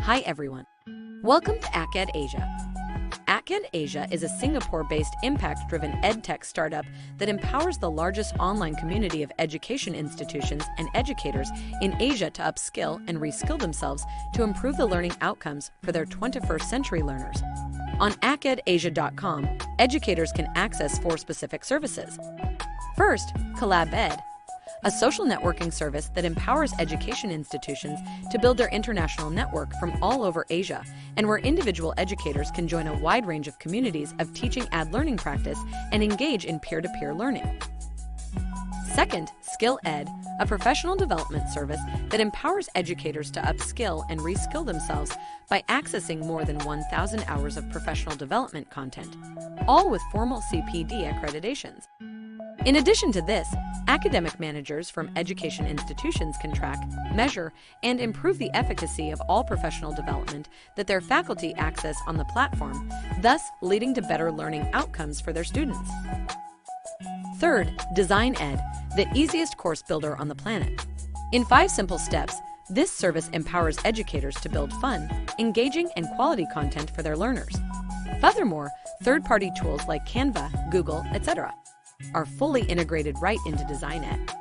Hi everyone. Welcome to ACAD Asia. ACAD Asia is a Singapore-based impact-driven edtech startup that empowers the largest online community of education institutions and educators in Asia to upskill and reskill themselves to improve the learning outcomes for their 21st century learners. On acadasia.com, educators can access 4 specific services. First, Collab Ed, a social networking service that empowers education institutions to build their international network from all over Asia, and where individual educators can join a wide range of communities of teaching ad learning practice and engage in peer-to-peer learning. Second, Skill Ed, a professional development service that empowers educators to upskill and reskill themselves by accessing more than 1,000 hours of professional development content, all with formal CPD accreditations. In addition to this, academic managers from education institutions can track, measure, and improve the efficacy of all professional development that their faculty access on the platform, thus leading to better learning outcomes for their students. Third, Design Ed, the easiest course builder on the planet. In 5 simple steps, this service empowers educators to build fun, engaging, and quality content for their learners. Furthermore, third-party tools like Canva, Google, etc. are fully integrated right into Design Ed.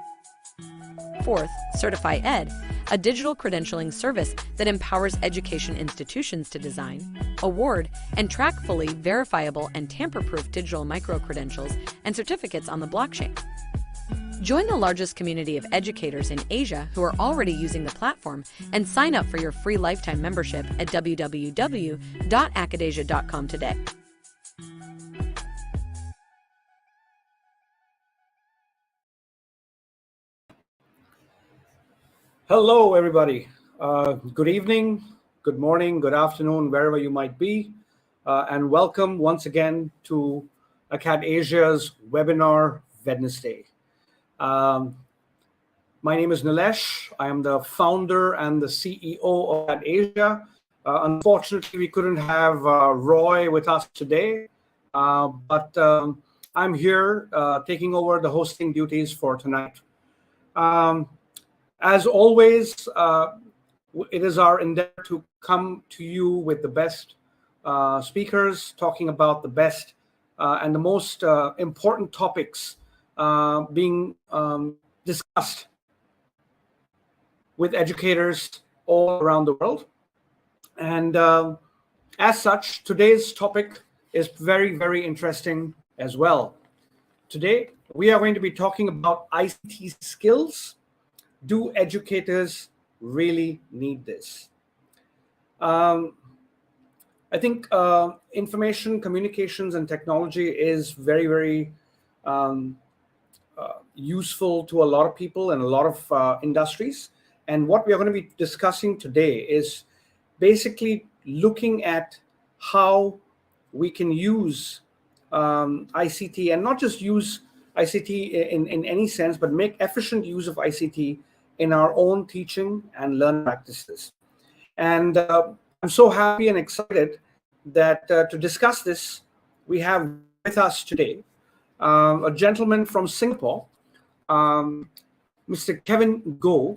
Fourth, Certify Ed, a digital credentialing service that empowers education institutions to design, award, and track fully verifiable and tamper-proof digital micro-credentials and certificates on the blockchain. Join the largest community of educators in Asia who are already using the platform and sign up for your free lifetime membership at www.acadasia.com today. Hello, everybody. Good evening, good morning, good afternoon, wherever you might be, and welcome once again to ACAD Asia's webinar Wednesday. My name is Nilesh. I am the founder and the CEO of ACAD Asia. Unfortunately, we couldn't have Roy with us today, but I'm here taking over the hosting duties for tonight. As always, it is our endeavor to come to you with the best speakers, talking about the best and the most important topics being discussed with educators all around the world. And as such, today's topic is very, very interesting as well. Today, we are going to be talking about ICT skills. Do educators really need this? I think information, communications, and technology is very, very useful to a lot of people and a lot of industries. And what we are going to be discussing today is basically looking at how we can use ICT, and not just use ICT in any sense, but make efficient use of ICT in our own teaching and learning practices. And I'm so happy and excited that to discuss this, we have with us today a gentleman from Singapore, Mr. Kevin Goh,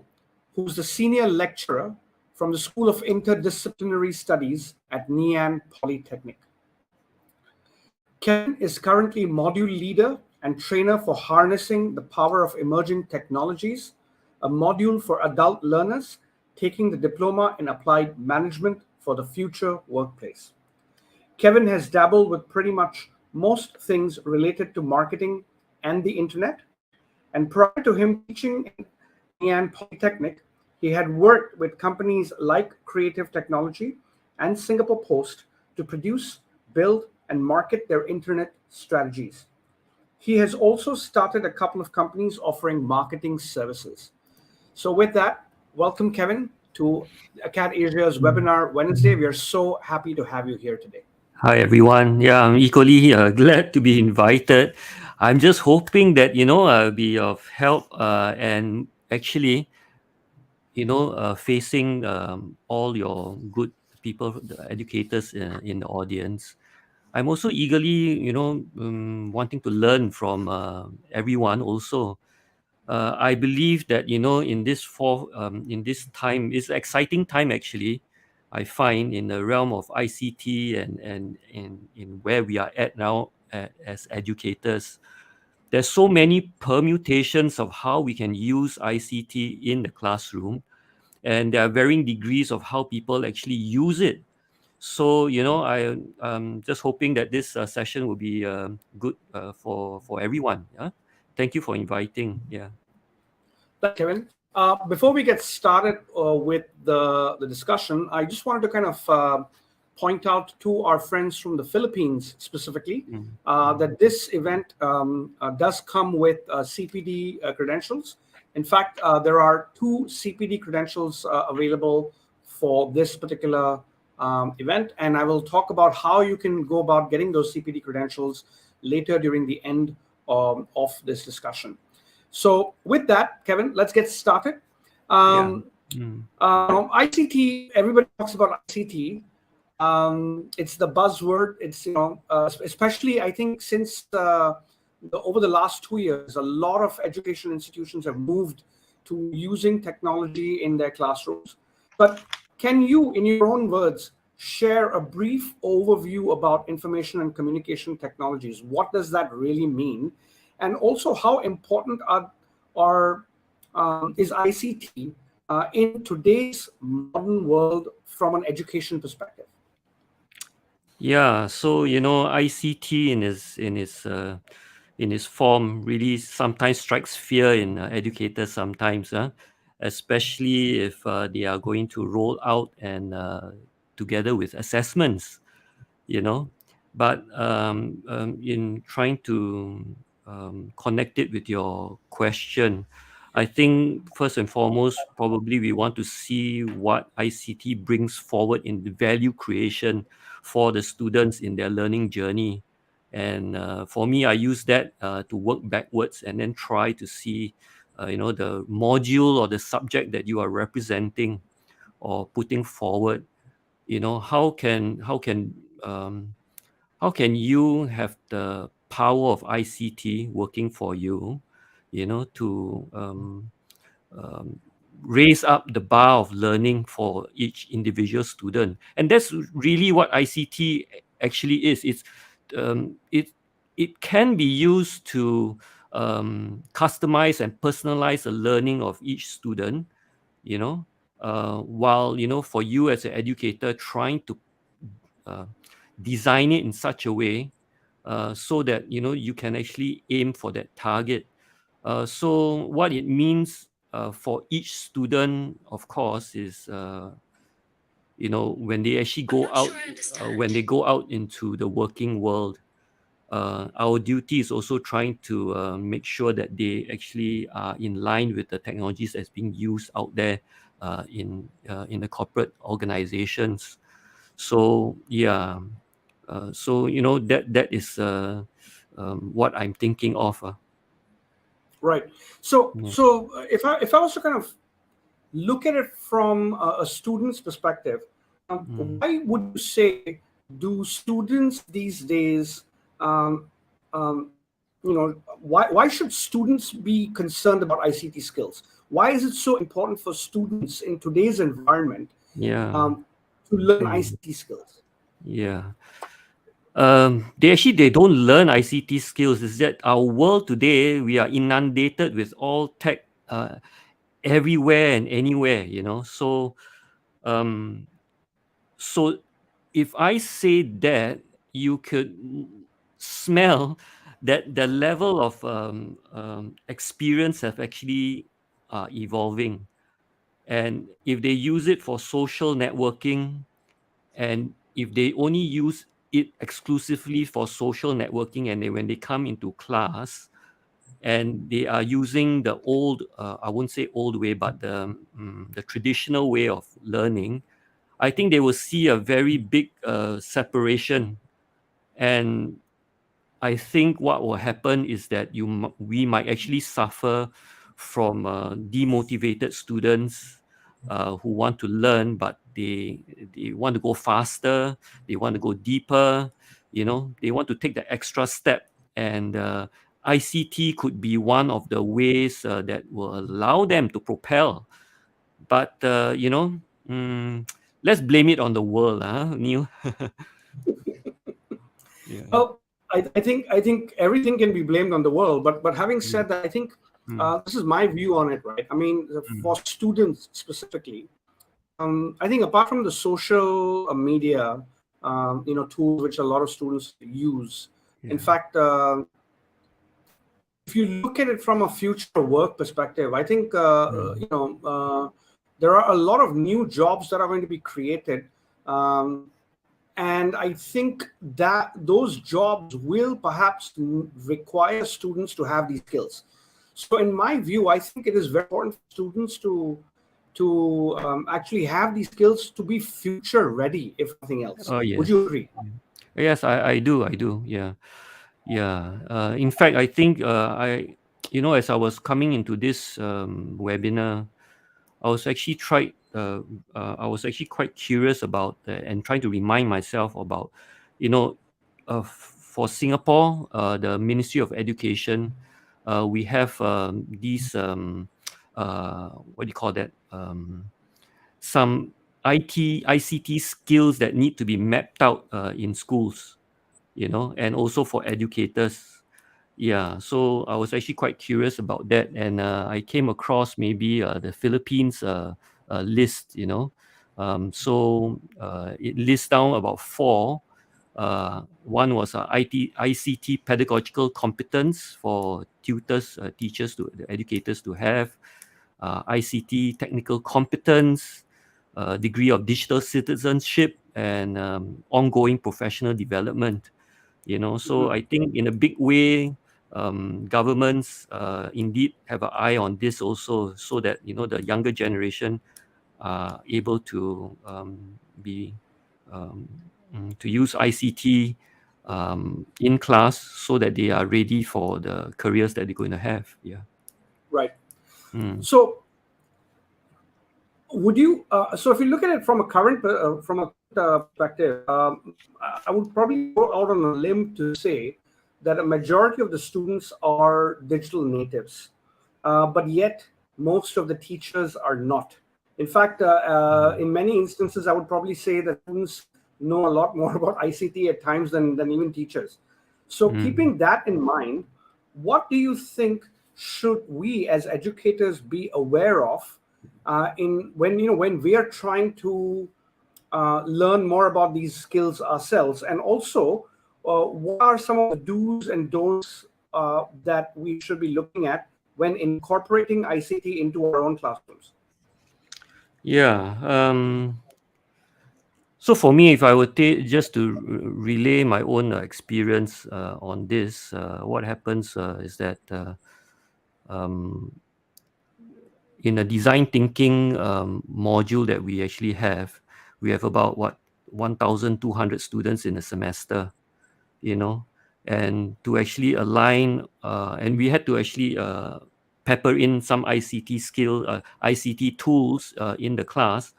who's the senior lecturer from the School of Interdisciplinary Studies at Ngee Ann Polytechnic. Kevin is currently module leader and trainer for Harnessing the Power of Emerging Technologies, a module for adult learners taking the Diploma in Applied Management for the Future Workplace. Kevin has dabbled with pretty much most things related to marketing and the internet. And prior to him teaching in Ngee Ann Polytechnic, he had worked with companies like Creative Technology and Singapore Post to produce, build, and market their internet strategies. He has also started a couple of companies offering marketing services. So with that, welcome, Kevin, to ACAD Asia's webinar Wednesday. We are so happy to have you here today. Hi, everyone. Yeah, I'm equally glad to be invited. I'm just hoping that, I'll be of help and actually, facing all your good people, the educators in the audience. I'm also eagerly, wanting to learn from everyone also. I believe that, in this time, it's an exciting time actually, I find in the realm of ICT and in where we are at now as educators, there's so many permutations of how we can use ICT in the classroom, and there are varying degrees of how people actually use it. So, I'm just hoping that this session will be good for everyone. Yeah? Thank you for inviting. Yeah. Thanks, Kevin. Before we get started with the discussion, I just wanted to kind of point out to our friends from the Philippines specifically that this event does come with CPD credentials. In fact, there are 2 CPD credentials available for this particular event, and I will talk about how you can go about getting those CPD credentials later during the end of this discussion. So with that, Kevin, let's get started. ICT, everybody talks about ICT. It's the buzzword. It's, especially I think since over the last 2 years, a lot of education institutions have moved to using technology in their classrooms. But can you, in your own words, share a brief overview about information and communication technologies? What does that really mean? And also, how important is ICT in today's modern world from an education perspective? Yeah, so ICT in its form really sometimes strikes fear in educators sometimes, especially if they are going to roll out and together with assessments, But in trying to connect it with your question, I think first and foremost, probably we want to see what ICT brings forward in the value creation for the students in their learning journey. And for me, I use that to work backwards and then try to see, the module or the subject that you are representing or putting forward. How can you have the power of ICT working for you, to raise up the bar of learning for each individual student? And that's really what ICT actually is. It can be used to customize and personalize the learning of each student, while for you as an educator trying to design it in such a way so that you can actually aim for that target. So what it means for each student, of course, is when they actually go out, when they go out into the working world, our duty is also trying to make sure that they actually are in line with the technologies that's being used out there in the corporate organizations. So yeah, that is what I'm thinking of. Right. So if I was to kind of look at it from a student's perspective, why would you say do students these days, why should students be concerned about ICT skills? Why is it so important for students in today's environment to learn ICT skills? Yeah. They don't learn ICT skills. Is that our world today, we are inundated with all tech everywhere and anywhere, So if I say that, you could smell that the level of experience have actually evolving. And if they use it for social networking, and if they only use it exclusively for social networking, and when they come into class and they are using the old, I won't say old way, but the traditional way of learning, I think they will see a very big separation. And I think what will happen is that we might actually suffer from demotivated students who want to learn, but they want to go faster, they want to go deeper, they want to take the extra step. And ICT could be one of the ways that will allow them to propel. But let's blame it on the world, Neil. Yeah. Well, I think everything can be blamed on the world, but having said that, I think this is my view on it, right? I mean, for students specifically, I think apart from the social media, tools which a lot of students use, in fact, if you look at it from a future work perspective, I think there are a lot of new jobs that are going to be created. And I think that those jobs will perhaps require students to have these skills. So in my view, I think it is very important for students to actually have these skills to be future ready, if nothing else. Oh, yes. Would you agree? Yes, I do. Yeah. In fact, I think as I was coming into this webinar, I was actually quite curious about and trying to remind myself about, for Singapore, the Ministry of Education, we have these what do you call that? Some ICT skills that need to be mapped out in schools, and also for educators. Yeah, so I was actually quite curious about that, and I came across maybe the Philippines list, so it lists down about 4. One was ICT pedagogical competence for tutors, teachers, the educators to have, ICT technical competence, degree of digital citizenship, and ongoing professional development. So I think in a big way, governments indeed have an eye on this also, so that the younger generation are able to to use ICT in class, so that they are ready for the careers that they're going to have. Yeah. Right. So would you? So if you look at it from a current perspective, I would probably go out on a limb to say that a majority of the students are digital natives, but yet most of the teachers are not. In fact, in many instances, I would probably say that students know a lot more about ICT at times than even teachers. So keeping that in mind, what do you think should we as educators be aware of when we are trying to learn more about these skills ourselves, and also what are some of the do's and don'ts that we should be looking at when incorporating ICT into our own classrooms? Yeah. So for me, if I were just to relay my own experience on this, what happens is that in a design thinking module that we actually have, we have about 1,200 students in a semester, and to actually align, and we had to actually pepper in some ICT tools in the class.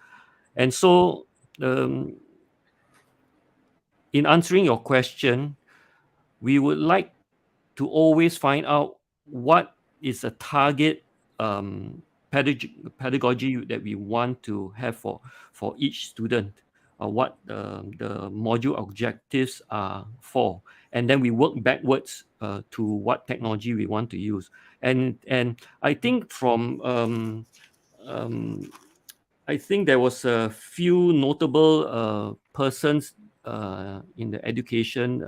And so in answering your question, we would like to always find out what is a target pedagogy that we want to have for each student, what the module objectives are for, and then we work backwards to what technology we want to use. And I think I think there was a few notable persons in the education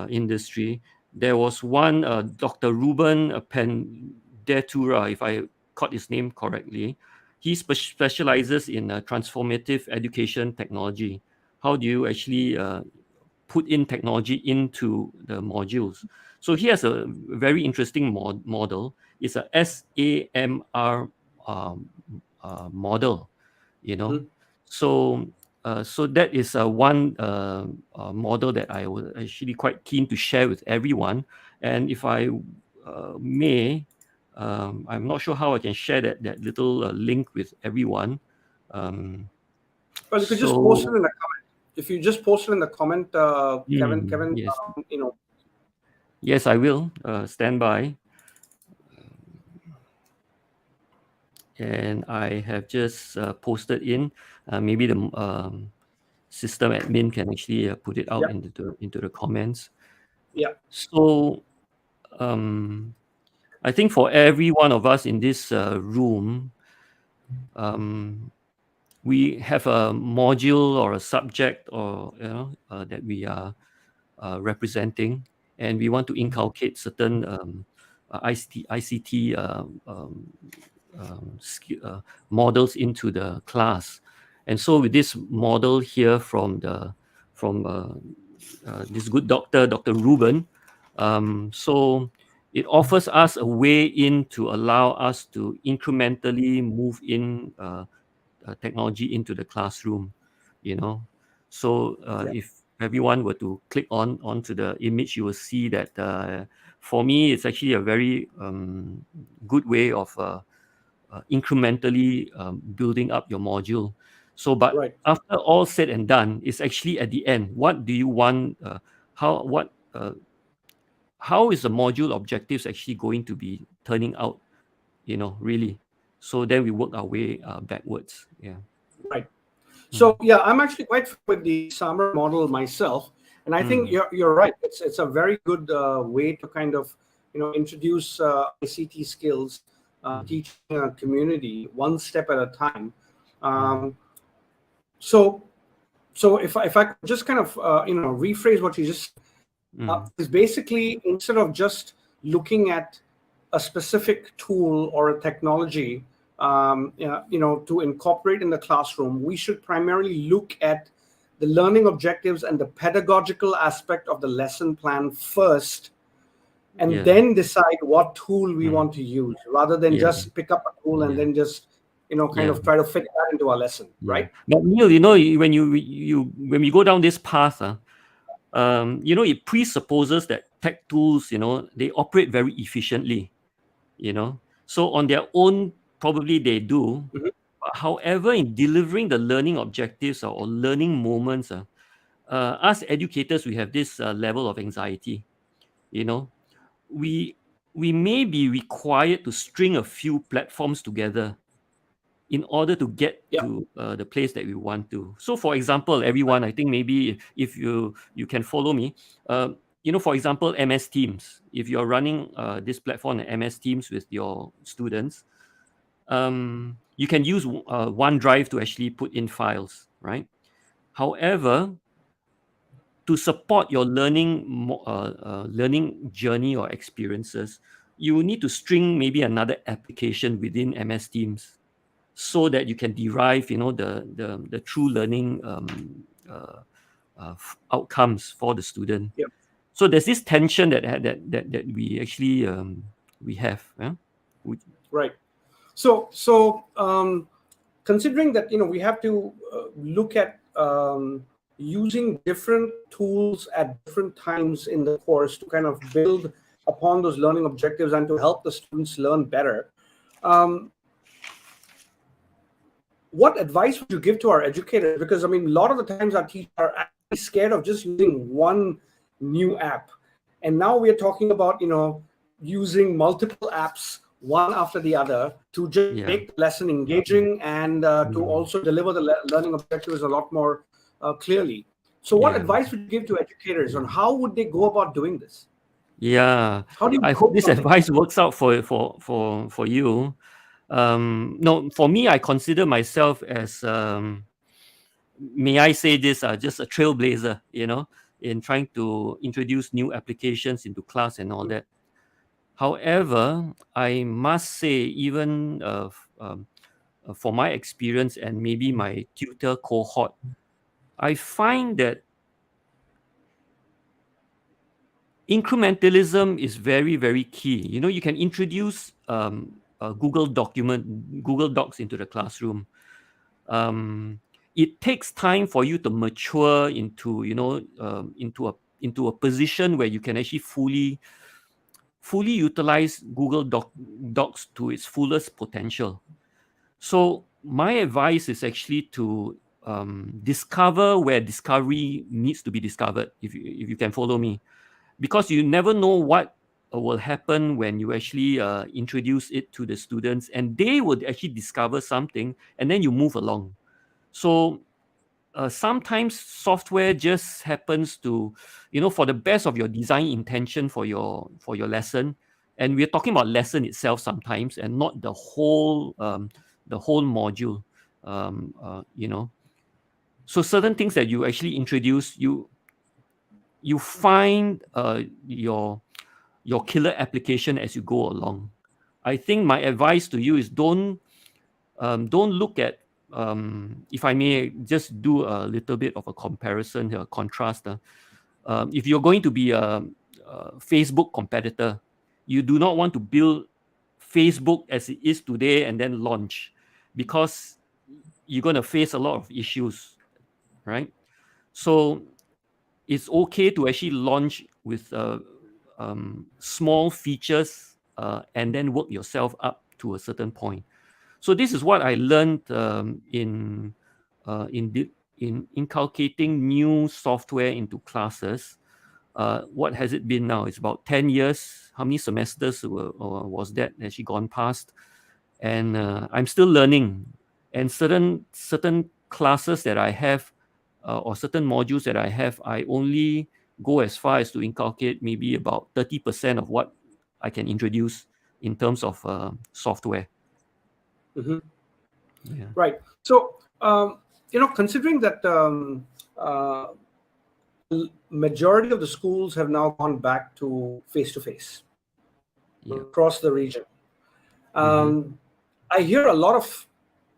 industry. There was one, Dr. Ruben Pendetura, if I caught his name correctly. He specializes in transformative education technology. How do you actually put in technology into the modules? So he has a very interesting model. It's a SAMR model, So that is one model that I was actually quite keen to share with everyone. And if I may, I'm not sure how I can share that little link with everyone. Well, you could just post it in the comment. If you just post it in the comment, Kevin, yes. Yes, I will. Stand by. and I have just posted in. Maybe the system admin can actually put it out into the comments. Yeah. So I think for every one of us in this room, we have a module or a subject or that we are representing, and we want to inculcate certain ICT models into the class. And so with this model here from this good doctor, Dr. Rubens, so it offers us a way in to allow us to incrementally move in technology into the classroom, So if everyone were to click onto the image, you will see that for me, it's actually a very good way of incrementally building up your module. So, but Right. after all said and done, it's actually at the end. What do you want? How is the module objectives actually going to be turning out? Really. So then we work our way backwards. Yeah. Right. So yeah, I'm actually quite familiar with the summer model myself, and I think you're right. It's a very good way to kind of introduce ICT skills, teaching a community one step at a time. So if I could just kind of rephrase what you just is basically, instead of just looking at a specific tool or a technology to incorporate in the classroom, we should primarily look at the learning objectives and the pedagogical aspect of the lesson plan first, and then decide what tool we want to use, rather than just pick up a tool and then just kind of try to fit that into our lesson, right? But Neil, when we go down this path, it presupposes that tech tools, they operate very efficiently, So on their own, probably they do. However, in delivering the learning objectives or learning moments, us educators, we have this level of anxiety. We may be required to string a few platforms together in order to get to the place that we want to. So, for example, everyone, I think maybe if you can follow me, for example, MS Teams. If you're running this platform, MS Teams, with your students, you can use OneDrive to actually put in files, right? However, to support your learning journey or experiences, you need to string maybe another application within MS Teams, so that you can derive, the true learning outcomes for the student. So there's this tension that we actually we have. Right. So considering that we have to look at using different tools at different times in the course to kind of build upon those learning objectives and to help the students learn better. What advice would you give to our educators? Because a lot of the times our teachers are actually scared of just using one new app, and now we are talking about using multiple apps one after the other to just make the lesson engaging and to also deliver the learning objectives a lot more clearly. So what advice would you give to educators on how would they go about doing this? Yeah, I hope this advice works out for you. No, for me, I consider myself as, may I say this, just a trailblazer, in trying to introduce new applications into class and all that. However, I must say, even for my experience and maybe my tutor cohort, I find that incrementalism is very, very key. You can introduce Google Docs into the classroom. It takes time for you to mature into a position where you can actually fully utilize Google Docs to its fullest potential. So my advice is actually to discover where discovery needs to be discovered, if you can follow me, because you never know what will happen when you actually introduce it to the students, and they would actually discover something, and then you move along. So sometimes software just happens to, for the best of your design intention for your lesson, and we're talking about lesson itself sometimes, and not the whole module. So certain things that you actually introduce, you find your killer application as you go along. I think my advice to you is don't look at, if I may just do a little bit of a comparison here, contrast. If you're going to be a Facebook competitor, you do not want to build Facebook as it is today and then launch, because you're going to face a lot of issues, right? So it's okay to actually launch with small features and then work yourself up to a certain point. So this is what I learned in inculcating new software into classes. What has it been now? It's about 10 years. How many semesters was that actually gone past? And I'm still learning. And certain classes that I have, or certain modules that I have, I only go as far as to inculcate maybe about 30% of what I can introduce in terms of software. Mhm. Yeah. Right. So, considering that majority of the schools have now gone back to face-to-face Yeah. across the region, I hear a lot of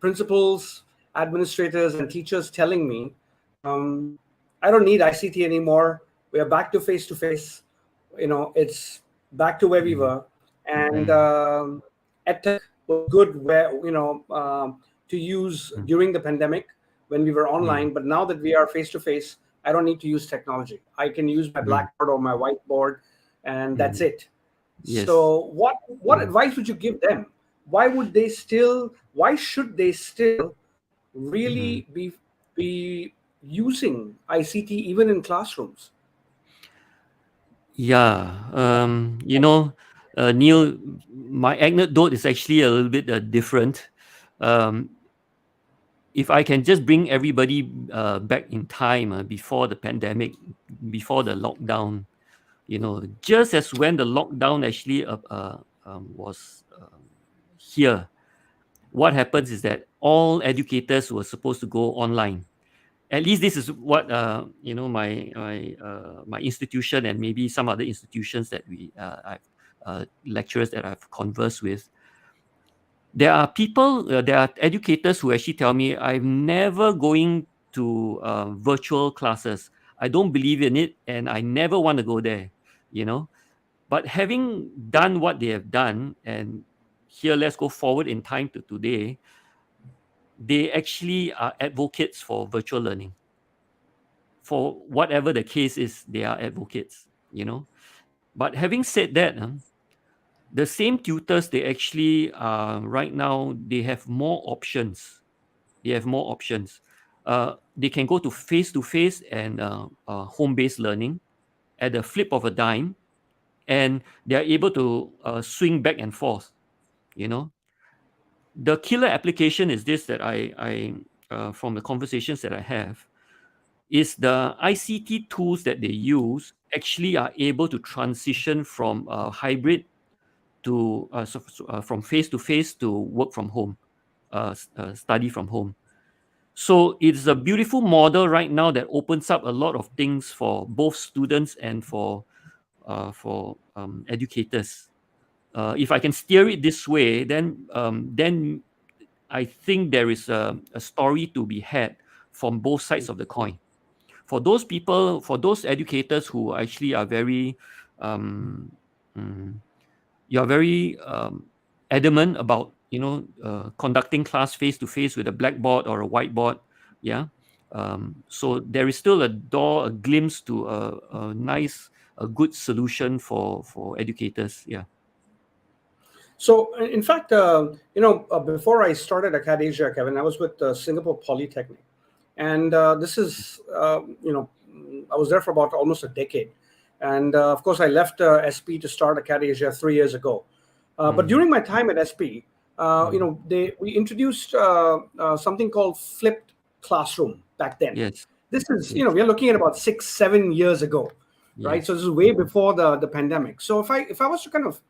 principals, administrators, and teachers telling me, I don't need ICT anymore. We are back to face-to-face. It's back to where we were. And EdTech was good to use during the pandemic when we were online. But now that we are face-to-face, I don't need to use technology. I can use my Blackboard or my whiteboard, and that's it. Yes. So what advice would you give them? Why should they still really be using ICT even in classrooms? Yeah. Neil, my anecdote is actually a little bit different. If I can just bring everybody back in time before the pandemic, before the lockdown, just as when the lockdown actually was here, what happens is that all educators were supposed to go online. At least this is what my institution, and maybe some other institutions that lecturers that I've conversed with. There are people, there are educators who actually tell me, I'm never going to virtual classes. I don't believe in it, and I never want to go there. But having done what they have done, and here let's go forward in time to today, they actually are advocates for virtual learning. For whatever the case is, they are advocates, But having said that, the same tutors, they actually right now, they have more options. They can go to face-to-face and home-based learning at the flip of a dime, and they are able to swing back and forth. The killer application is this, that I from the conversations that I have, is the ICT tools that they use actually are able to transition from hybrid to from face-to-face to work from home, study from home. So it's a beautiful model right now that opens up a lot of things for both students and for educators. If I can steer it this way, then I think there is a story to be had from both sides of the coin. For those people, for those educators who actually are very, you're very adamant about, conducting class face-to-face with a blackboard or a whiteboard, yeah. So there is still a glimpse to a nice, a good solution for educators, yeah. So, in fact, before I started AcadAsia, Kevin, I was with Singapore Polytechnic, and this is, I was there for about almost a decade. And of course, I left SP to start Acad Asia 3 years ago. But during my time at SP, we introduced something called flipped classroom back then. Yes. This is, Yes. we are looking at about 6-7 years ago, right? Yes. So this is way before the pandemic. So if I was to kind of,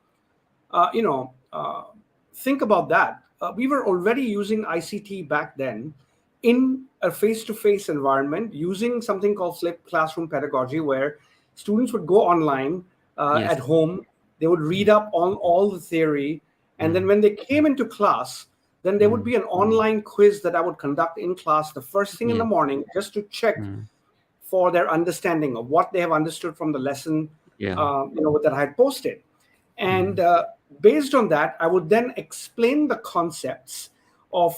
think about that, we were already using ICT back then in a face-to-face environment using something called flipped classroom pedagogy, where students would go online Yes. at home. They would read up on all the theory, and then when they came into class, then there would be an online quiz that I would conduct in class the first thing in the Yes. morning, just to check for their understanding of what they have understood from the lesson, Yeah. that I had posted. And based on that, I would then explain the concepts of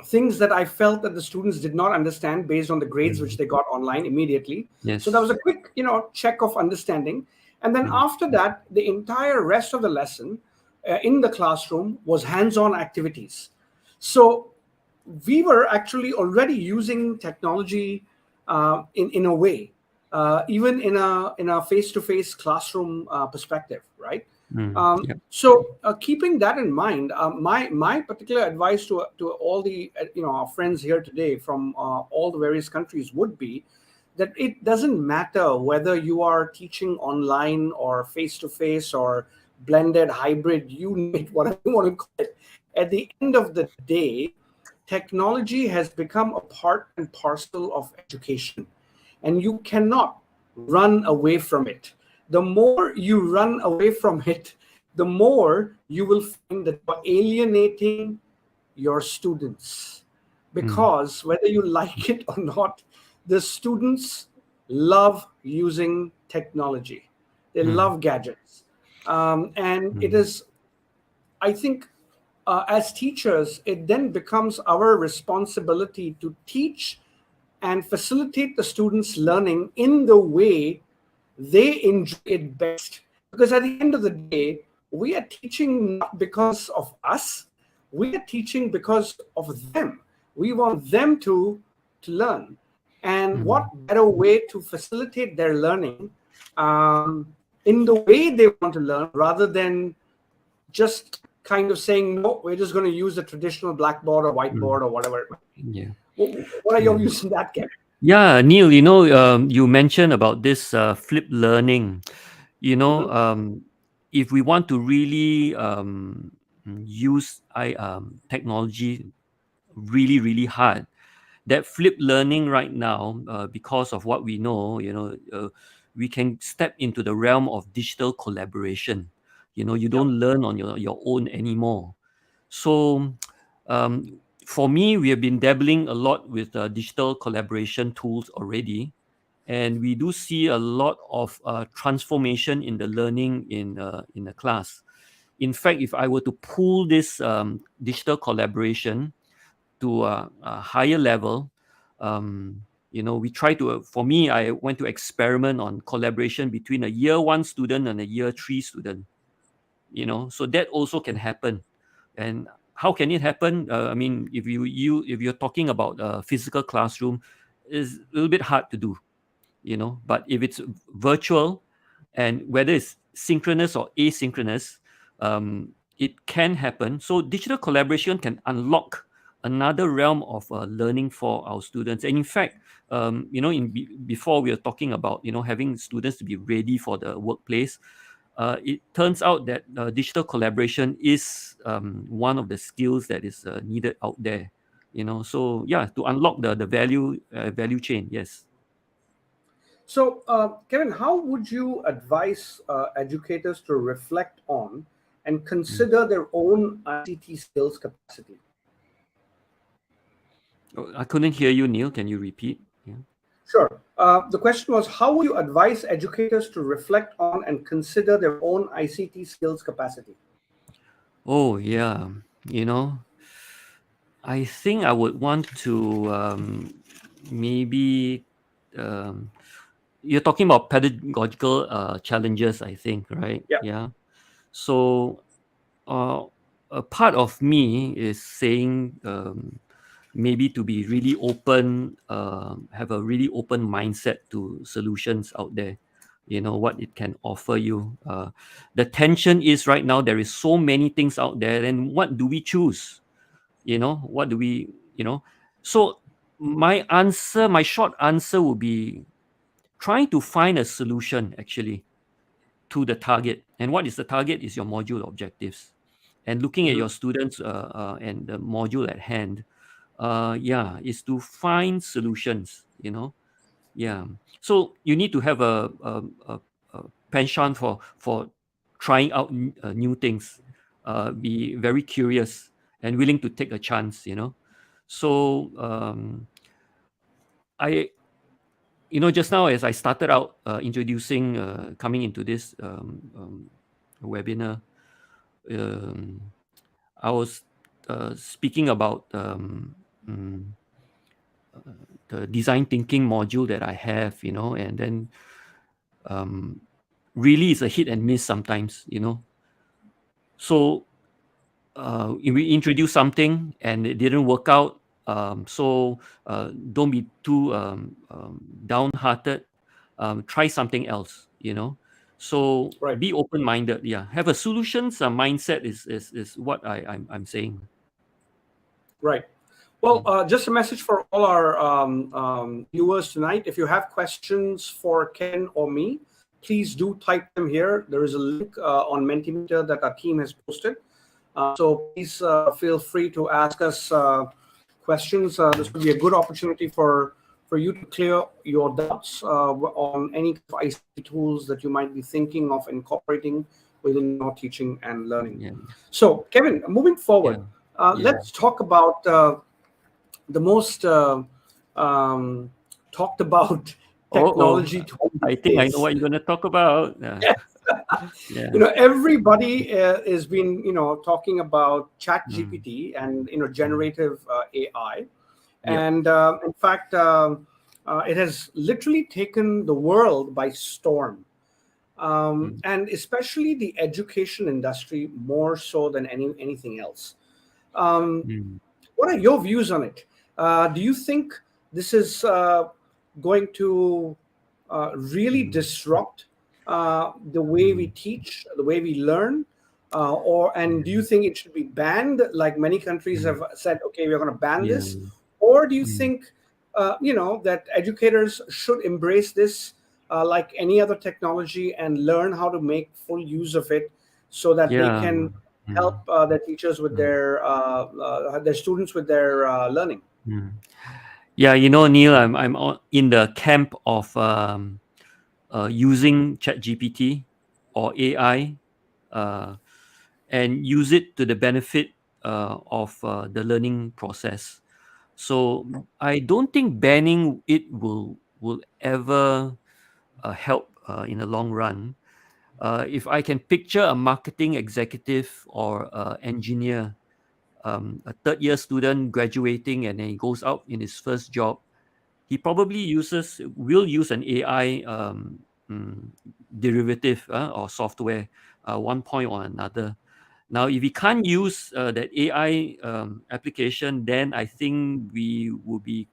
things that I felt that the students did not understand based on the grades which they got online immediately. Yes. So that was a quick, check of understanding. And then after that, the entire rest of the lesson in the classroom was hands-on activities. So we were actually already using technology in a way, even in a face-to-face classroom perspective, right? Yeah. So keeping that in mind, my particular advice to all the our friends here today from all the various countries would be that it doesn't matter whether you are teaching online or face to face or blended hybrid, you name it, whatever you want to call it. At the end of the day, technology has become a part and parcel of education, and you cannot run away from it. The more you run away from it, the more you will find that you're alienating your students. Because whether you like it or not, the students love using technology. They love gadgets. And it is, I think, as teachers, it then becomes our responsibility to teach and facilitate the students' learning in the way they enjoy it best. Because at the end of the day, we are teaching not because of us, we are teaching because of them. We want them to learn. And what better way to facilitate their learning in the way they want to learn, rather than just kind of saying, no, we're just going to use the traditional blackboard or whiteboard or whatever. Yeah. What are your views on that, Kevin? Yeah, Neil, you mentioned about this flipped learning. If we want to really use technology really, really hard, that flipped learning right now, because of what we know, we can step into the realm of digital collaboration. You don't learn on your own anymore. So for me, we have been dabbling a lot with digital collaboration tools already. And we do see a lot of transformation in the learning in the class. In fact, if I were to pull this digital collaboration to a higher level, we try to, for me, I went to experiment on collaboration between a year 1 student and a year 3 student, so that also can happen. And how can it happen? I mean, if you're talking about a physical classroom, is a little bit hard to do, but if it's virtual, and whether it's synchronous or asynchronous, it can happen. So digital collaboration can unlock another realm of learning for our students. And in fact, before we were talking about having students to be ready for the workplace, it turns out that digital collaboration is one of the skills that is needed out there. So yeah, to unlock the value chain. Yes. So, Kevin, how would you advise educators to reflect on and consider their own ICT skills capacity? I couldn't hear you, Neil. Can you repeat? Yeah. Sure. The question was, how would you advise educators to reflect on and consider their own ICT skills capacity? Oh, yeah. I think I would want to maybe you're talking about pedagogical challenges, I think, right? Yeah. So a part of me is saying maybe to be really open, have a really open mindset to solutions out there. what it can offer you. The tension is right now there is so many things out there, and what do we choose? What do we, so my short answer would be trying to find a solution actually to the target. And what is the target is your module objectives, and looking at your students and the module at hand, is to find solutions. So you need to have a penchant for trying out new things, be very curious and willing to take a chance. So I just now as I started out introducing coming into this webinar, I was speaking about the design thinking module that I have, and then really it's a hit and miss sometimes. So we introduce something and it didn't work out. So don't be too downhearted. Try something else. So Right. be open-minded. Yeah, have a solutions mindset is what I'm saying. Right. Well, just a message for all our viewers tonight. If you have questions for Ken or me, please do type them here. There is a link on Mentimeter that our team has posted. So please feel free to ask us questions. This would be a good opportunity for you to clear your doubts on any ICT tools that you might be thinking of incorporating within your teaching and learning. Yeah. So, Kevin, moving forward, let's talk about the most talked about technology tool. I think I know what you're going to talk about. Yeah. Everybody has been talking about ChatGPT and generative AI, and in fact it has literally taken the world by storm, and especially the education industry more so than anything else. What are your views on it? Do you think this is going to really disrupt the way we teach, the way we learn, and do you think it should be banned, like many countries have said, okay, we're going to ban this, or do you think that educators should embrace this like any other technology and learn how to make full use of it so that they can help their teachers with their students with their learning? Yeah, Neil, I'm in the camp of using ChatGPT or AI and use it to the benefit of the learning process. So I don't think banning it will ever help in the long run. If I can picture a marketing executive or engineer, a third-year student graduating, and then he goes out in his first job, he probably will use an AI derivative or software, one point or another. Now, if we can't use that AI application, then I think we will be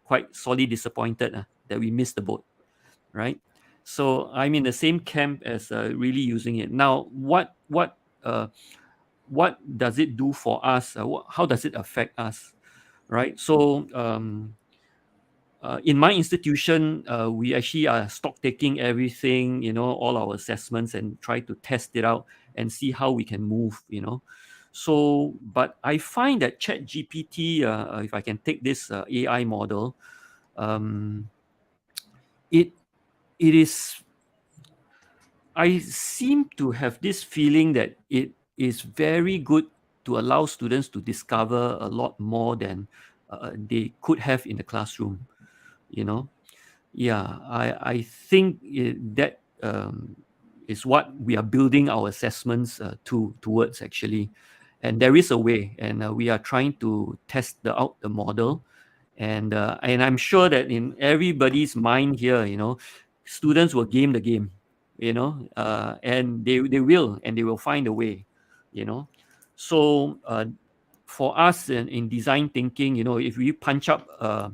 quite sorely disappointed that we missed the boat, right? So I'm in the same camp as really using it. Now, what does it do for us? How does it affect us, right? So in my institution, we actually are stock taking everything, all our assessments, and try to test it out and see how we can move, So, but I find that ChatGPT, if I can take this AI model, it is. I seem to have this feeling that it is very good to allow students to discover a lot more than they could have in the classroom. Yeah, I think that is what we are building our assessments towards actually, and there is a way, and we are trying to test out the model, and I'm sure that in everybody's mind here, students will game the game, and they will find a way, So for us in design thinking, if we punch up a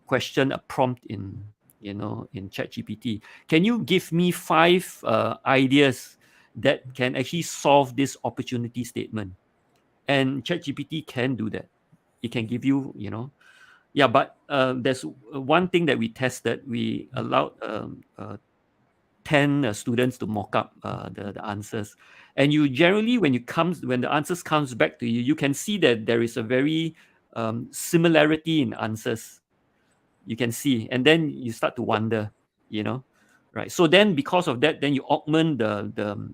question, a prompt in in ChatGPT, can you give me 5 ideas that can actually solve this opportunity statement? And ChatGPT can do that. It can give you, yeah, but there's one thing that we tested. We allowed 10 students to mock up the answers, and you generally, when the answers comes back to you, you can see that there is a very similarity in answers. You can see, and then you start to wonder, right? So then, because of that, then you augment the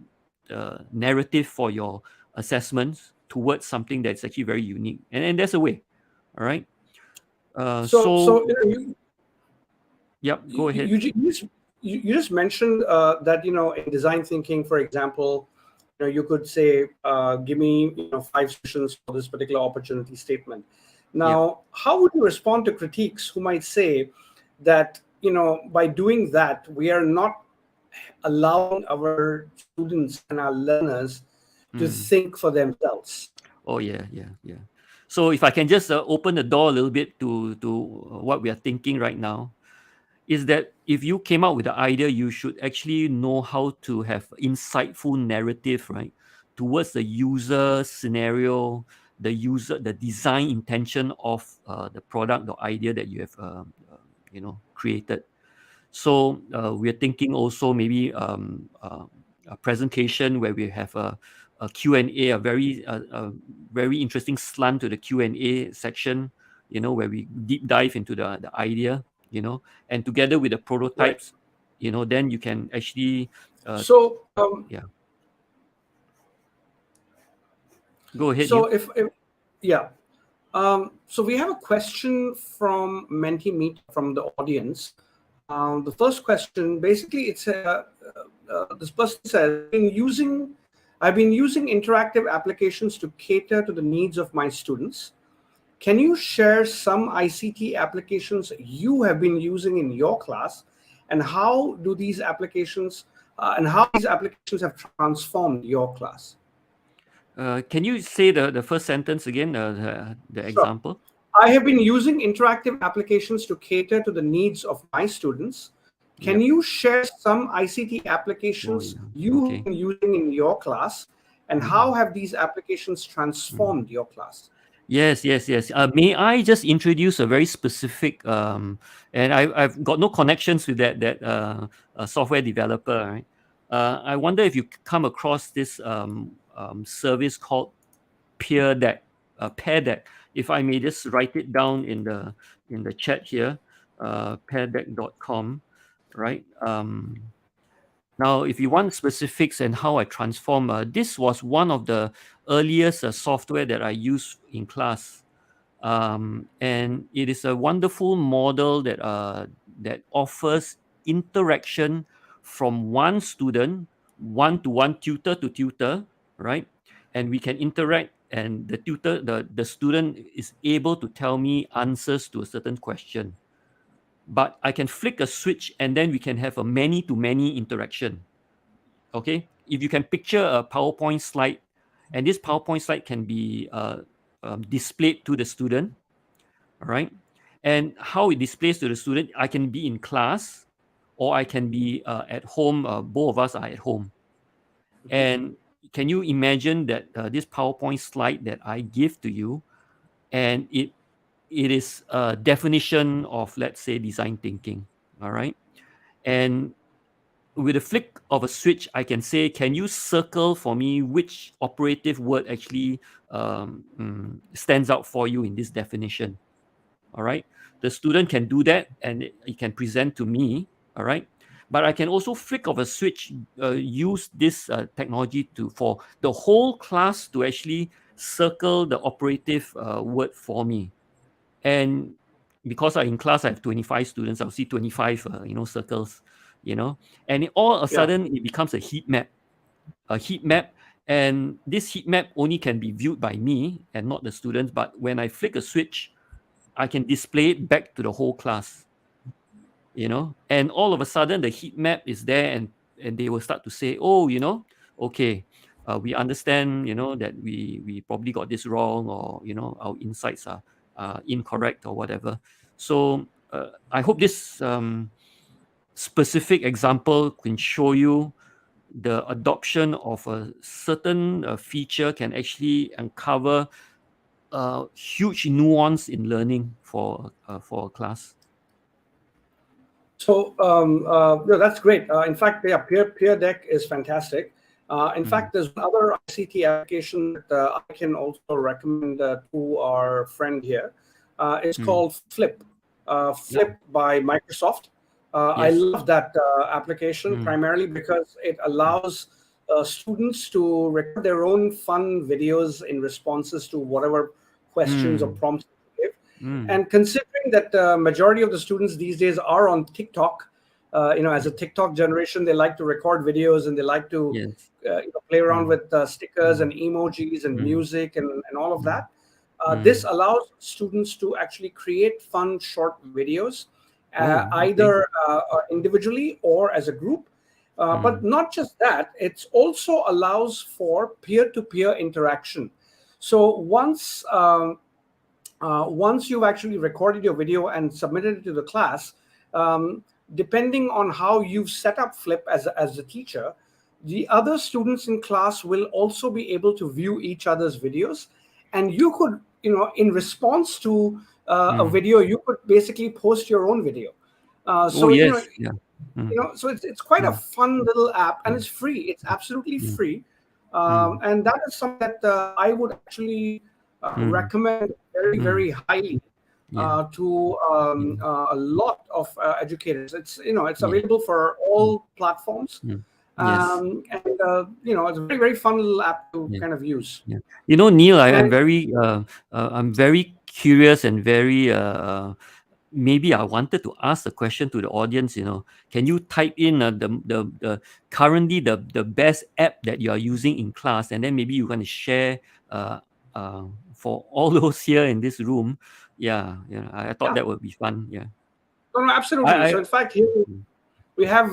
narrative for your assessments towards something that's actually very unique, and there's a way. All right. So Yep, go ahead. you just mentioned that in design thinking, for example, you could say, give me 5 solutions for this particular opportunity statement. Now, how would you respond to critiques who might say that by doing that, we are not allowing our students and our learners to think for themselves? Oh yeah. So if I can just open the door a little bit to what we are thinking right now, is that if you came out with the idea, you should actually know how to have insightful narrative, right, towards the user scenario, the design intention of the product or idea that you have created. So we're thinking also maybe a presentation where we have a Q&A, a very interesting slant to the Q&A section, where we deep dive into the idea, and together with the prototypes, then you can actually yeah. Go ahead. So so we have a question from Mentimeet from the audience. The first question, basically, it's this person says, I've been using interactive applications to cater to the needs of my students. Can you share some ICT applications you have been using in your class, and how these applications have transformed your class? Can you say the first sentence again, the example? I have been using interactive applications to cater to the needs of my students. Can you share some ICT applications you have been using in your class, and how have these applications transformed your class? Yes. May I just introduce a very specific, and I've got no connections with that software developer, right? I wonder if you come across this service called Peer Deck, Pair Deck. If I may just write it down in the chat here, pairdeck.com, right? Now, if you want specifics and how I transform, this was one of the earliest software that I used in class, and it is a wonderful model that offers interaction from one student, one-to-one, tutor to tutor, right? And we can interact, and the student is able to tell me answers to a certain question. But I can flick a switch, and then we can have a many-to-many interaction. Okay, if you can picture a PowerPoint slide, and this PowerPoint slide can be displayed to the student, all right? And how it displays to the student, I can be in class, or I can be at home. Both of us are at home. And can you imagine that this PowerPoint slide that I give to you, and it is a definition of, let's say, design thinking, all right? And with a flick of a switch, I can say, can you circle for me which operative word actually stands out for you in this definition? All right. The student can do that, and it can present to me. All right. But I can also flick of a switch, use this technology for the whole class to actually circle the operative word for me. And because in class I have 25 students, I'll see 25 circles, and all of a sudden it becomes a heat map. And this heat map only can be viewed by me and not the students. But when I flick a switch, I can display it back to the whole class, and all of a sudden the heat map is there, and they will start to say, oh, okay, we understand, that we probably got this wrong, or our insights are incorrect or whatever. So I hope this specific example can show you the adoption of a certain feature can actually uncover huge nuance in learning for a class. So no, that's great. In fact, yeah, peer deck is fantastic. In fact, there's another ICT application that I can also recommend to our friend here. It's called Flip. Flip by Microsoft. I Yes. love that application primarily because it allows students to record their own fun videos in responses to whatever questions or prompts they give. And considering that the majority of the students these days are on TikTok, as a TikTok generation, they like to record videos and they like to Yes. play around with stickers and emojis and music and all of that. This allows students to actually create fun short videos, either individually or as a group. But not just that, it also allows for peer-to-peer interaction. So once you've actually recorded your video and submitted it to the class, depending on how you've set up Flip as a teacher, the other students in class will also be able to view each other's videos. And you could, in response to a video, you could basically post your own video. So, yes. Yeah. So it's quite a fun little app, and it's free. It's absolutely free. And that is something that I would actually recommend very, very highly to a lot of educators. It's it's available for all platforms, and it's a very, very fun little app to kind of use. Yeah. Neil, I'm very curious and very maybe I wanted to ask a question to the audience. Can you type in the currently the best app that you are using in class, and then maybe you're going to share for all those here in this room. I thought that would be fun. Yeah. No, absolutely. So in fact, here we have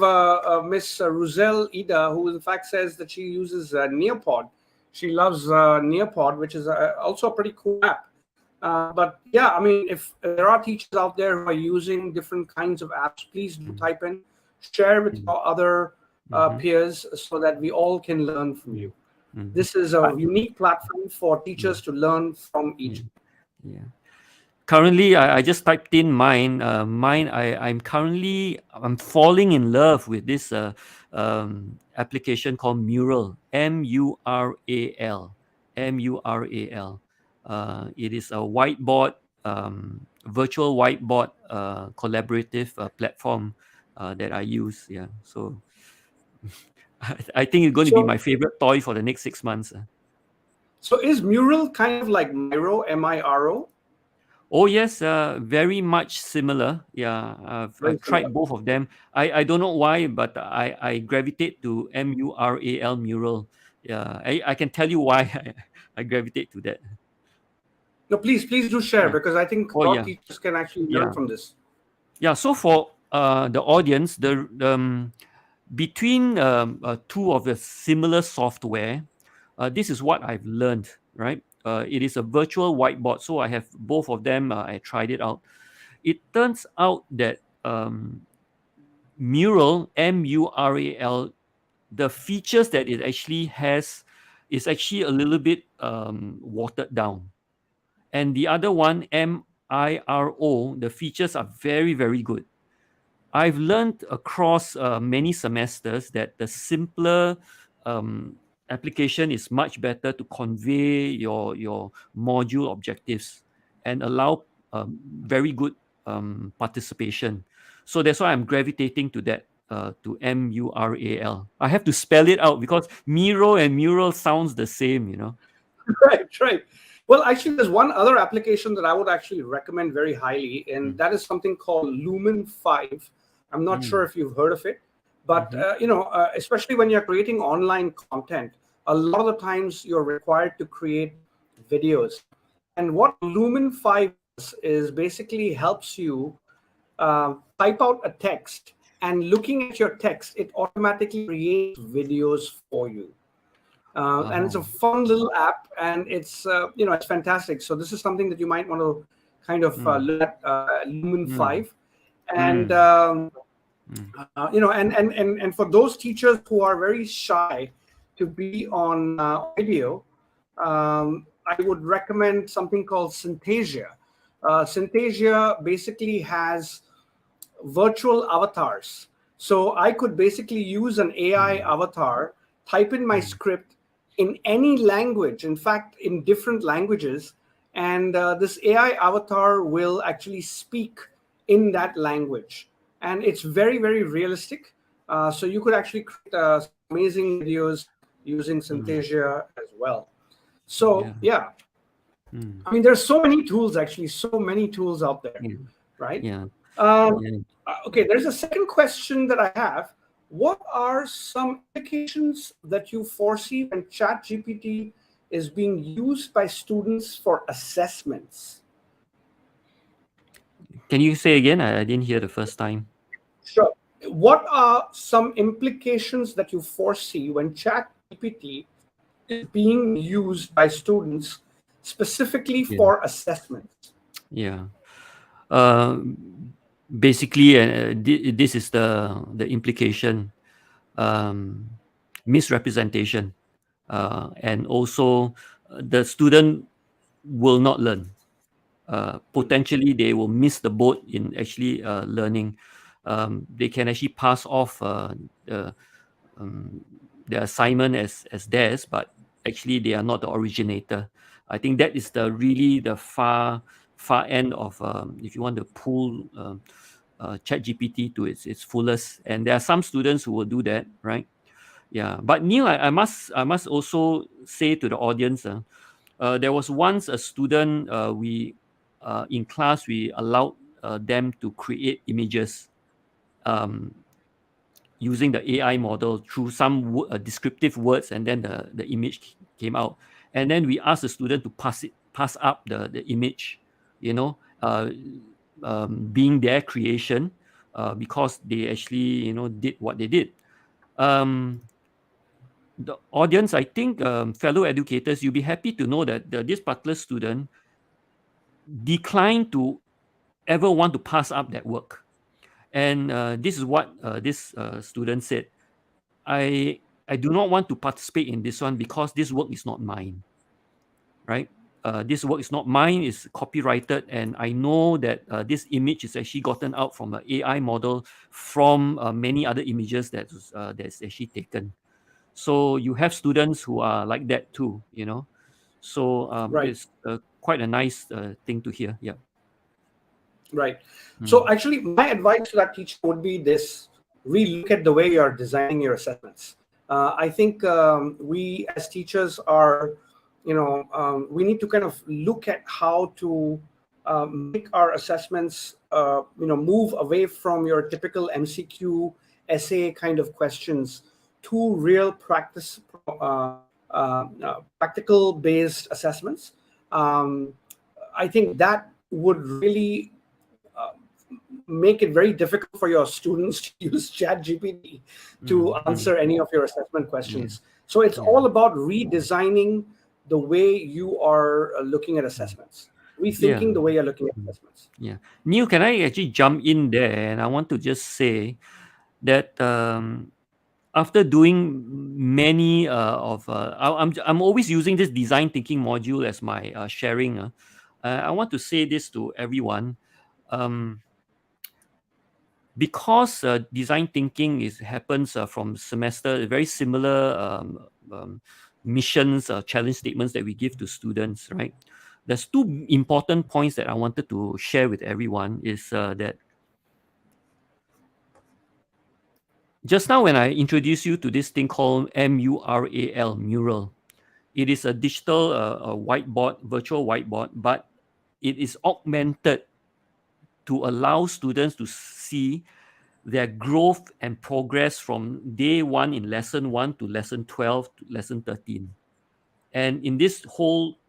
Miss Roselle Ida, who in fact says that she uses Nearpod. She loves Nearpod, which is also a pretty cool app. But yeah, I mean, if there are teachers out there who are using different kinds of apps, please do type in, share with your other peers so that we all can learn from you. This is a unique platform for teachers to learn from each other. Yeah. Currently, I just typed in mine. I'm falling in love with this application called Mural. Mural. Mural. It is a whiteboard, virtual whiteboard, collaborative platform that I use. Yeah. So I think it's going to be my favorite toy for the next 6 months. So is Mural kind of like Miro, M-I-R-O? Oh yes, very much similar. Yeah, I've tried both of them. I don't know why, but I gravitate to Mural, Mural. Yeah, I can tell you why I gravitate to that. No, please do share, because I think a lot of teachers can actually learn from this. Yeah. So for the audience, between two of the similar software, this is what I've learned. Right. It is a virtual whiteboard. So I have both of them. I tried it out. It turns out that Mural, Mural, the features that it actually has is actually a little bit watered down. And the other one, Miro, the features are very, very good. I've learned across many semesters that the simpler application is much better to convey your module objectives and allow very good participation. So that's why I'm gravitating to that, to Mural. I have to spell it out because Miro and Mural sounds the same. Right. Well, actually, there's one other application that I would actually recommend very highly, and that is something called Lumen 5. I'm not sure if you've heard of it, but especially when you're creating online content, a lot of the times you're required to create videos. And what Lumen 5 is basically helps you type out a text, and looking at your text, it automatically creates videos for you. And it's a fun little app, and it's it's fantastic. So this is something that you might want to kind of look at, Lumen 5. And And for those teachers who are very shy to be on video, I would recommend something called Synthesia. Synthesia basically has virtual avatars. So I could basically use an AI avatar, type in my script in any language, in fact, in different languages, and this AI avatar will actually speak in that language. And it's very, very realistic. So you could actually create amazing videos using Synthesia as well. So, yeah. I mean, there's so many tools, actually, so many tools out there, right? Yeah. Okay, there's a second question that I have. What are some implications that you foresee when ChatGPT is being used by students for assessments? Can you say again? I didn't hear the first time. Sure. What are some implications that you foresee when ChatGPT is being used by students specifically for assessments? Yeah. Basically, this is the implication. Misrepresentation, and also the student will not learn. Potentially, they will miss the boat in actually learning. They can actually pass off the assignment as theirs, but actually they are not the originator. I think that is really the far end of if you want to pull ChatGPT to its fullest. And there are some students who will do that, right? Yeah. But Neil, I must also say to the audience, there was once a student we in class we allowed them to create images using the AI model through some descriptive words, and then the image came out. And then we asked the student to pass up the image, being their creation, because they actually did what they did. The audience, I think, fellow educators, you'll be happy to know that this particular student declined to ever want to pass up that work. And this is what this student said. I do not want to participate in this one because this work is not mine, right? This work is not mine, it's copyrighted, and I know that this image is actually gotten out from an AI model from many other images that's actually taken. So you have students who are like that too, So Right. it's quite a nice thing to hear. Yeah. Right. So actually, my advice to that teacher would be this: relook at the way you are designing your assessments. I think we as teachers are, we need to kind of look at how to make our assessments, move away from your typical MCQ essay kind of questions to real practical based assessments. I think that would really make it very difficult for your students to use ChatGPT to answer any of your assessment questions. So it's all about redesigning the way you are looking at assessments, rethinking the way you're looking at assessments. Yeah. Neil, can I actually jump in there? And I want to just say that after doing many I'm always using this design thinking module as my sharing. I want to say this to everyone. Because design thinking happens from semester, very similar missions, challenge statements that we give to students, right? There's two important points that I wanted to share with everyone is that just now when I introduced you to this thing called MURAL, mural, it is a digital whiteboard, virtual whiteboard, but it is augmented to allow students to see their growth and progress from day 1 in lesson 1 to lesson 12 to lesson 13. And in this whole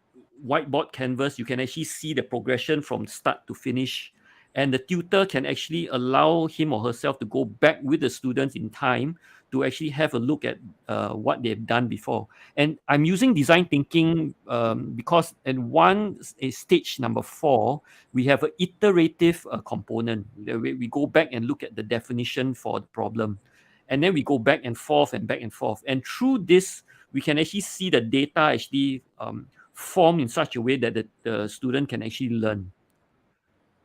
whiteboard canvas, you can actually see the progression from start to finish. and the tutor can actually allow him or herself to go back with the students in time to actually have a look at what they've done before. And I'm using design thinking because at stage number 4, we have an iterative component. We go back and look at the definition for the problem. And then we go back and forth and back and forth. And through this, we can actually see the data actually form in such a way that the student can actually learn.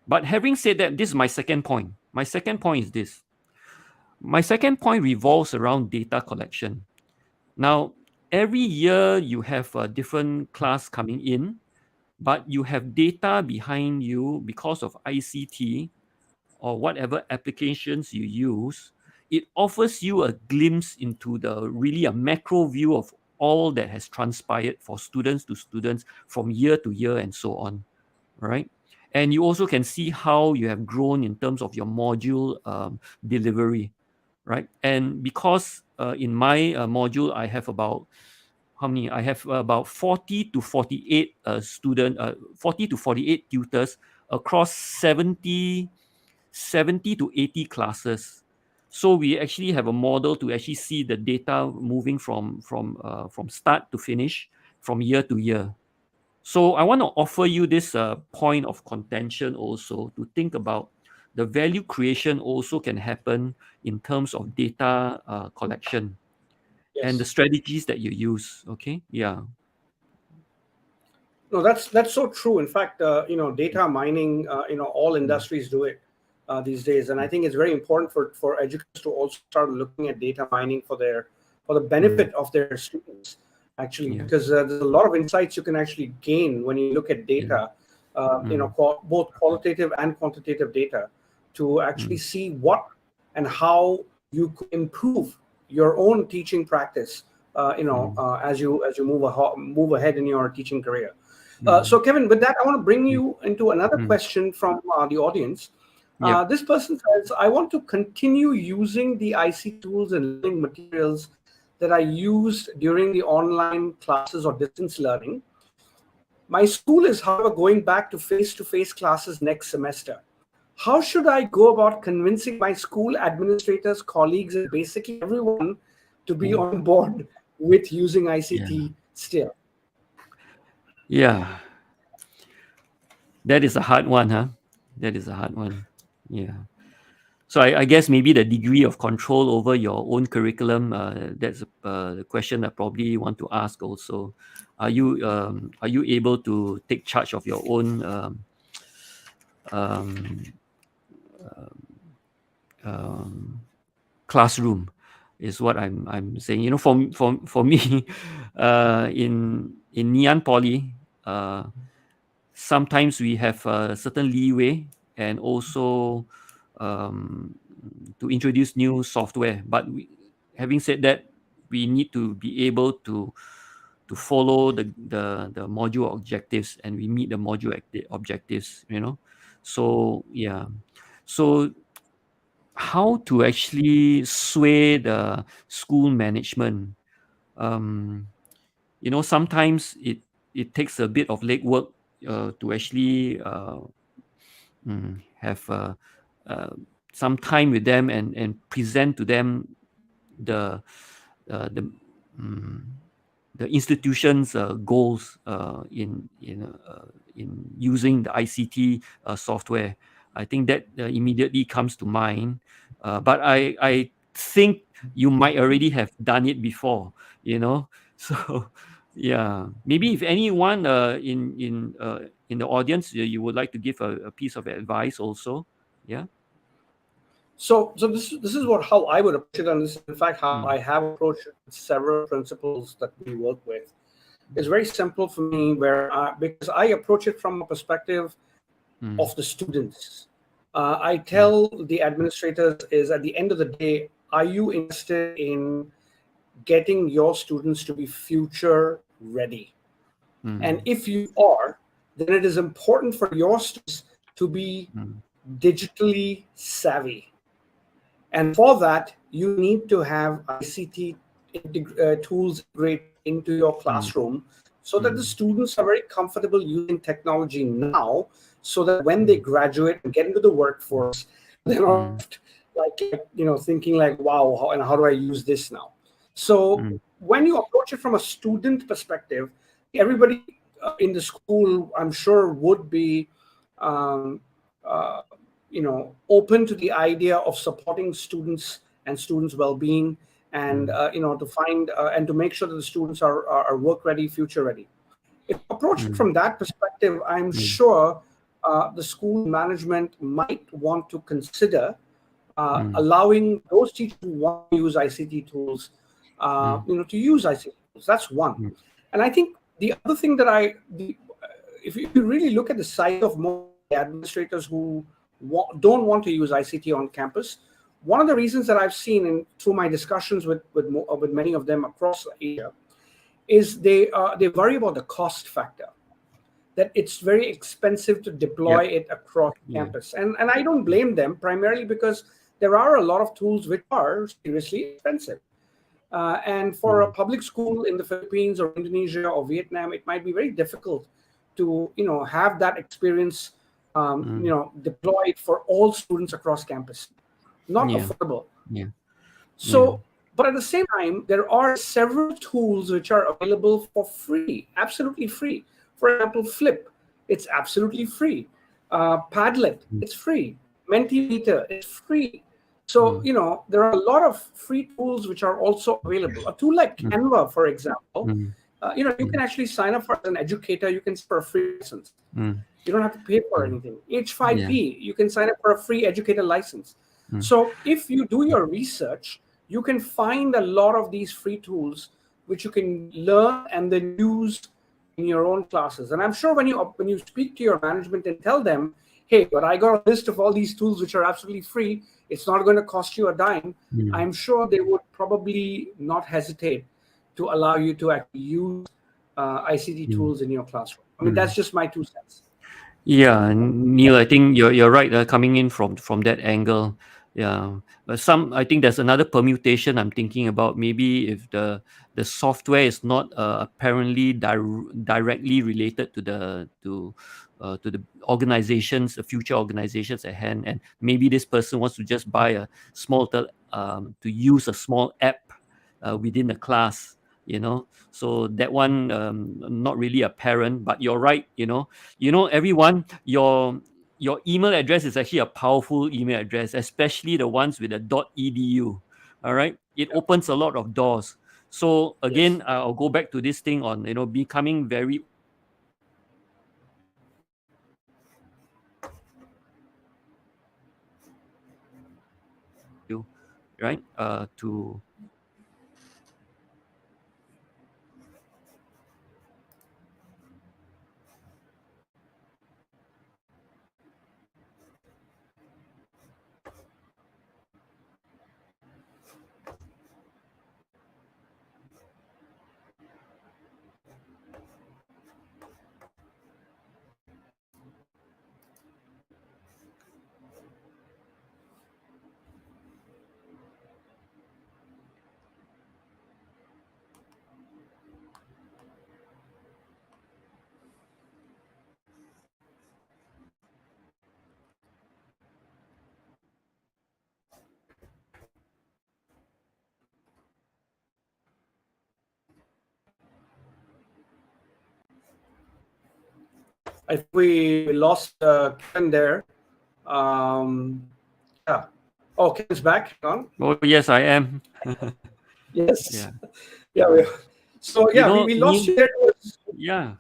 But having said that, this is my second point. My second point is this. My second point revolves around data collection. Now, every year you have a different class coming in, but you have data behind you because of ICT or whatever applications you use. It offers you a glimpse into really a macro view of all that has transpired for students to students from year to year and so on, right? And you also can see how you have grown in terms of your module delivery, right? And because in my module, I have about how many? I have about 40 to 48 40 to 48 tutors across 70 to 80 classes. So we actually have a model to actually see the data moving from start to finish, from year to year. So I want to offer you this point of contention also to think about the value creation also can happen in terms of data collection and the Yes. strategies that you use. Okay, yeah. No, that's so true. In fact, data mining, all industries do it these days, and I think it's very important for educators to also start looking at data mining for the benefit of their students, actually, Yeah. because there's a lot of insights you can actually gain when you look at data, both qualitative and quantitative data, to actually see what and how you could improve your own teaching practice, as you move ahead in your teaching career. So, Kevin, with that, I want to bring you into another question from the audience. Yeah. This person says, I want to continue using the IC tools and learning materials that I used during the online classes or distance learning. My school is, however, going back to face-to-face classes next semester. How should I go about convincing my school administrators, colleagues, and basically everyone to be on board with using ICT still? Yeah. That is a hard one, huh? That is a hard one. Yeah. So I guess maybe the degree of control over your own curriculum, that's the question I probably want to ask also. Are you able to take charge of your own classroom? Is what I'm saying. You know, for me, in Ngee Poly, sometimes we have a certain leeway and also to introduce new software. But having said that, we need to be able to follow the module objectives, and we meet the module objectives. You know, so yeah, so how to actually sway the school management? You know, sometimes it takes a bit of legwork to actually have some time with them and present to them the institution's goals in using the ICT software. I think that immediately comes to mind. But I think you might already have done it before, you know. So yeah, maybe if anyone in the audience you would like to give a piece of advice also. Yeah. So this is how I would approach it, and this is in fact how I have approached it with several principles that we work with. It's very simple for me, because I approach it from a perspective of the students. I tell the administrators is, at the end of the day, are you interested in getting your students to be future ready? And if you are, then it is important for your students to be digitally savvy. And for that, you need to have ICT tools integrated into your classroom so that the students are very comfortable using technology now, so that when they graduate and get into the workforce, they're not thinking like, wow, how do I use this now? So when you approach it from a student perspective, everybody in the school, I'm sure, would be open to the idea of supporting students and students' well-being, and to find and to make sure that the students are work ready, future ready. If you approach it from that perspective, I'm sure the school management might want to consider allowing those teachers who want to use ICT tools, to use ICT tools. That's one. And I think the other thing that if you really look at the size of most administrators who don't want to use ICT on campus, one of the reasons that I've seen through my discussions with many of them across Asia is they worry about the cost factor, that it's very expensive to deploy it across campus. And I don't blame them, primarily because there are a lot of tools which are seriously expensive. And for a public school in the Philippines or Indonesia or Vietnam, it might be very difficult to have that experience deployed for all students across campus. Not affordable. So, but at the same time, there are several tools which are available for free, absolutely free. For example, Flip, it's absolutely free. Padlet, it's free. Mentimeter, it's free. So, there are a lot of free tools which are also available. A tool like Canva, for example, you can actually sign up as an educator. You can for a free license. You don't have to pay for anything. H5P, you can sign up for a free educator license. So if you do your research, you can find a lot of these free tools which you can learn and then use in your own classes. And I'm sure when you speak to your management and tell them, hey, but I got a list of all these tools which are absolutely free, it's not going to cost you a dime, I'm sure they would probably not hesitate to allow you to actually use ICT tools in your classroom. I mean, that's just my 2 cents. Yeah, Neil, I think you're right. Coming in from that angle, but I think there's another permutation I'm thinking about. Maybe if the software is not apparently directly related to the organizations, the future organizations at hand, and maybe this person wants to just buy a to use a small app within the class. So that one not really apparent, but you're right. Everyone, your email address is actually a powerful email address, especially the ones with a .edu. All right, it opens a lot of doors. So again, I'll go back to this thing on becoming very right to I think we lost Kevin there. Yeah. Oh, Kevin's back. Hang on. Oh yes, I am. Yes. Yeah. So we lost you there. Yeah.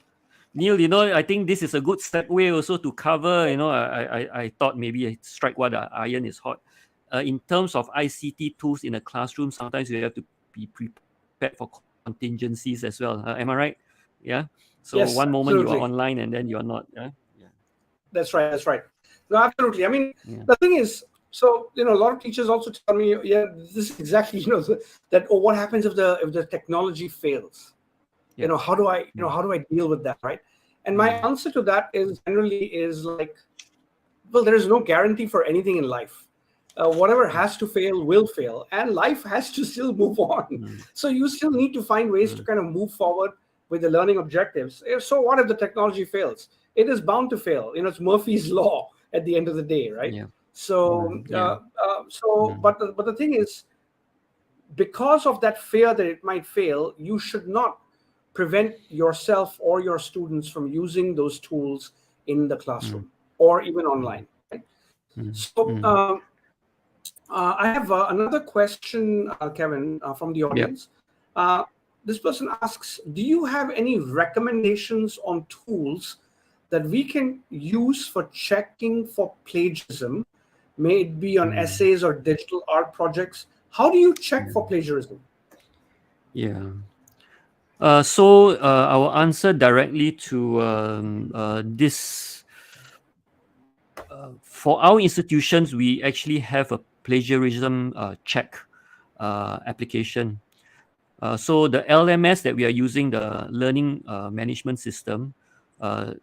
Neil, I think this is a good segue also to cover, I thought maybe I strike while the iron is hot. In terms of ICT tools in a classroom, sometimes you have to be prepared for contingencies as well. Am I right? Yeah. So yes, one moment absolutely. you are online and then you're not. Yeah. That's right. No, absolutely. I mean, the thing is, so a lot of teachers also tell me, this is exactly that. Oh, what happens if the technology fails? How do I deal with that, right? And my answer to that is generally like, well, there is no guarantee for anything in life. Whatever has to fail will fail, and life has to still move on. So you still need to find ways to kind of move forward with the learning objectives. So what if the technology fails? it is bound to fail. It's Murphy's law at the end of the day, right? Yeah. So, Yeah. but the thing is, because of that fear that it might fail, you should not prevent yourself or your students from using those tools in the classroom or even online. Right? So I have another question, Kevin, from the Yep. audience. This person asks, do you have any recommendations on tools that we can use for checking for plagiarism, may it be on essays or digital art projects? How do you check for plagiarism? Yeah. So I will answer directly to this. For our institutions, we actually have a plagiarism check application. So the LMS that we are using, the learning management system,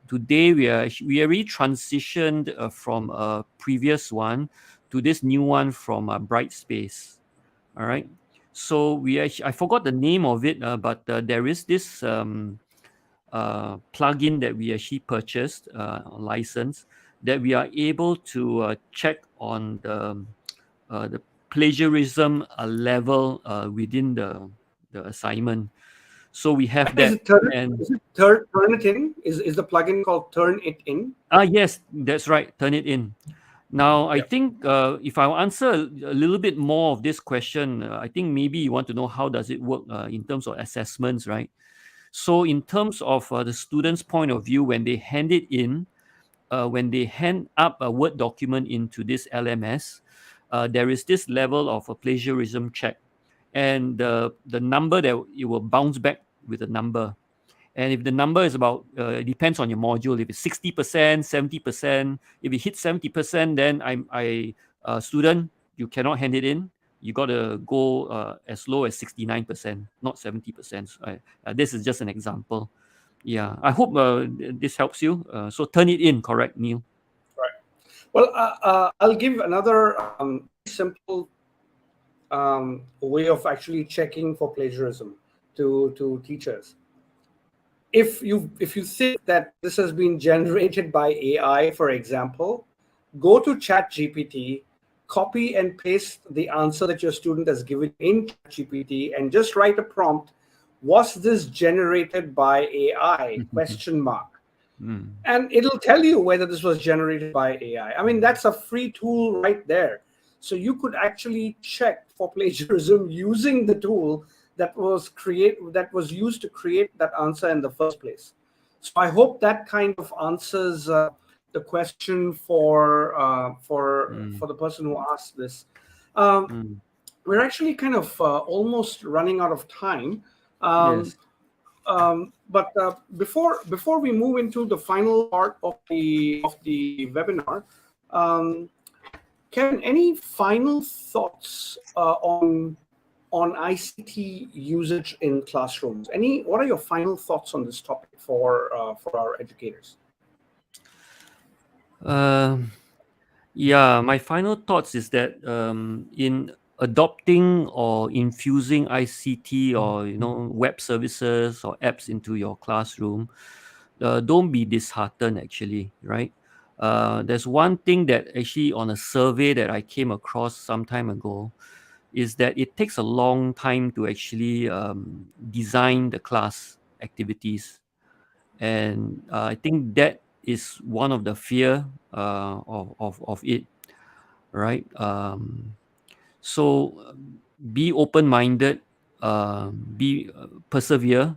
today we already transitioned from a previous one to this new one from Brightspace. All right. So I forgot the name of it, but there is this plugin that we actually purchased, license, that we are able to check on the plagiarism level within the assignment. So we have Is that. it Turn, And is it Turn It In? Is the plugin called Turn It In? yes, that's right. Turn it in. Now, I Yeah. think if I answer a little bit more of this question, I think maybe you want to know how does it work in terms of assessments, right? So in terms of the student's point of view, when they hand it in, when they hand up a Word document into this LMS, there is this level of a plagiarism check. And the number that it will bounce back with a number. And if the number is about, it depends on your module. If it's 60%, 70%, if it hits 70%, then student, you cannot hand it in. You got to go as low as 69%, not 70%. This is just an example. Yeah, I hope this helps you. So turn it in, correct, Neil? Right. Well, I'll give another simple way of actually checking for plagiarism to teachers. If you think that this has been generated by AI, for example, go to ChatGPT, copy and paste the answer that your student has given in ChatGPT, and just write a prompt. Was this generated by AI? Question mark. And it'll tell you whether this was generated by AI. I mean, that's a free tool right there. So you could actually check for plagiarism using the tool that was used to create that answer in the first place. So I hope that kind of answers the question for the person who asked this. We're actually kind of almost running out of time. Yes. But before we move into the final part of the webinar, Kevin, any final thoughts on ICT usage in classrooms? What are your final thoughts on this topic for our educators? Yeah, my final thoughts is that in adopting or infusing ICT or web services or apps into your classroom, don't be disheartened actually, right? There's one thing that actually on a survey that I came across some time ago is that it takes a long time to actually design the class activities. And I think that is one of the fear of it, right? So be open-minded, be persevere,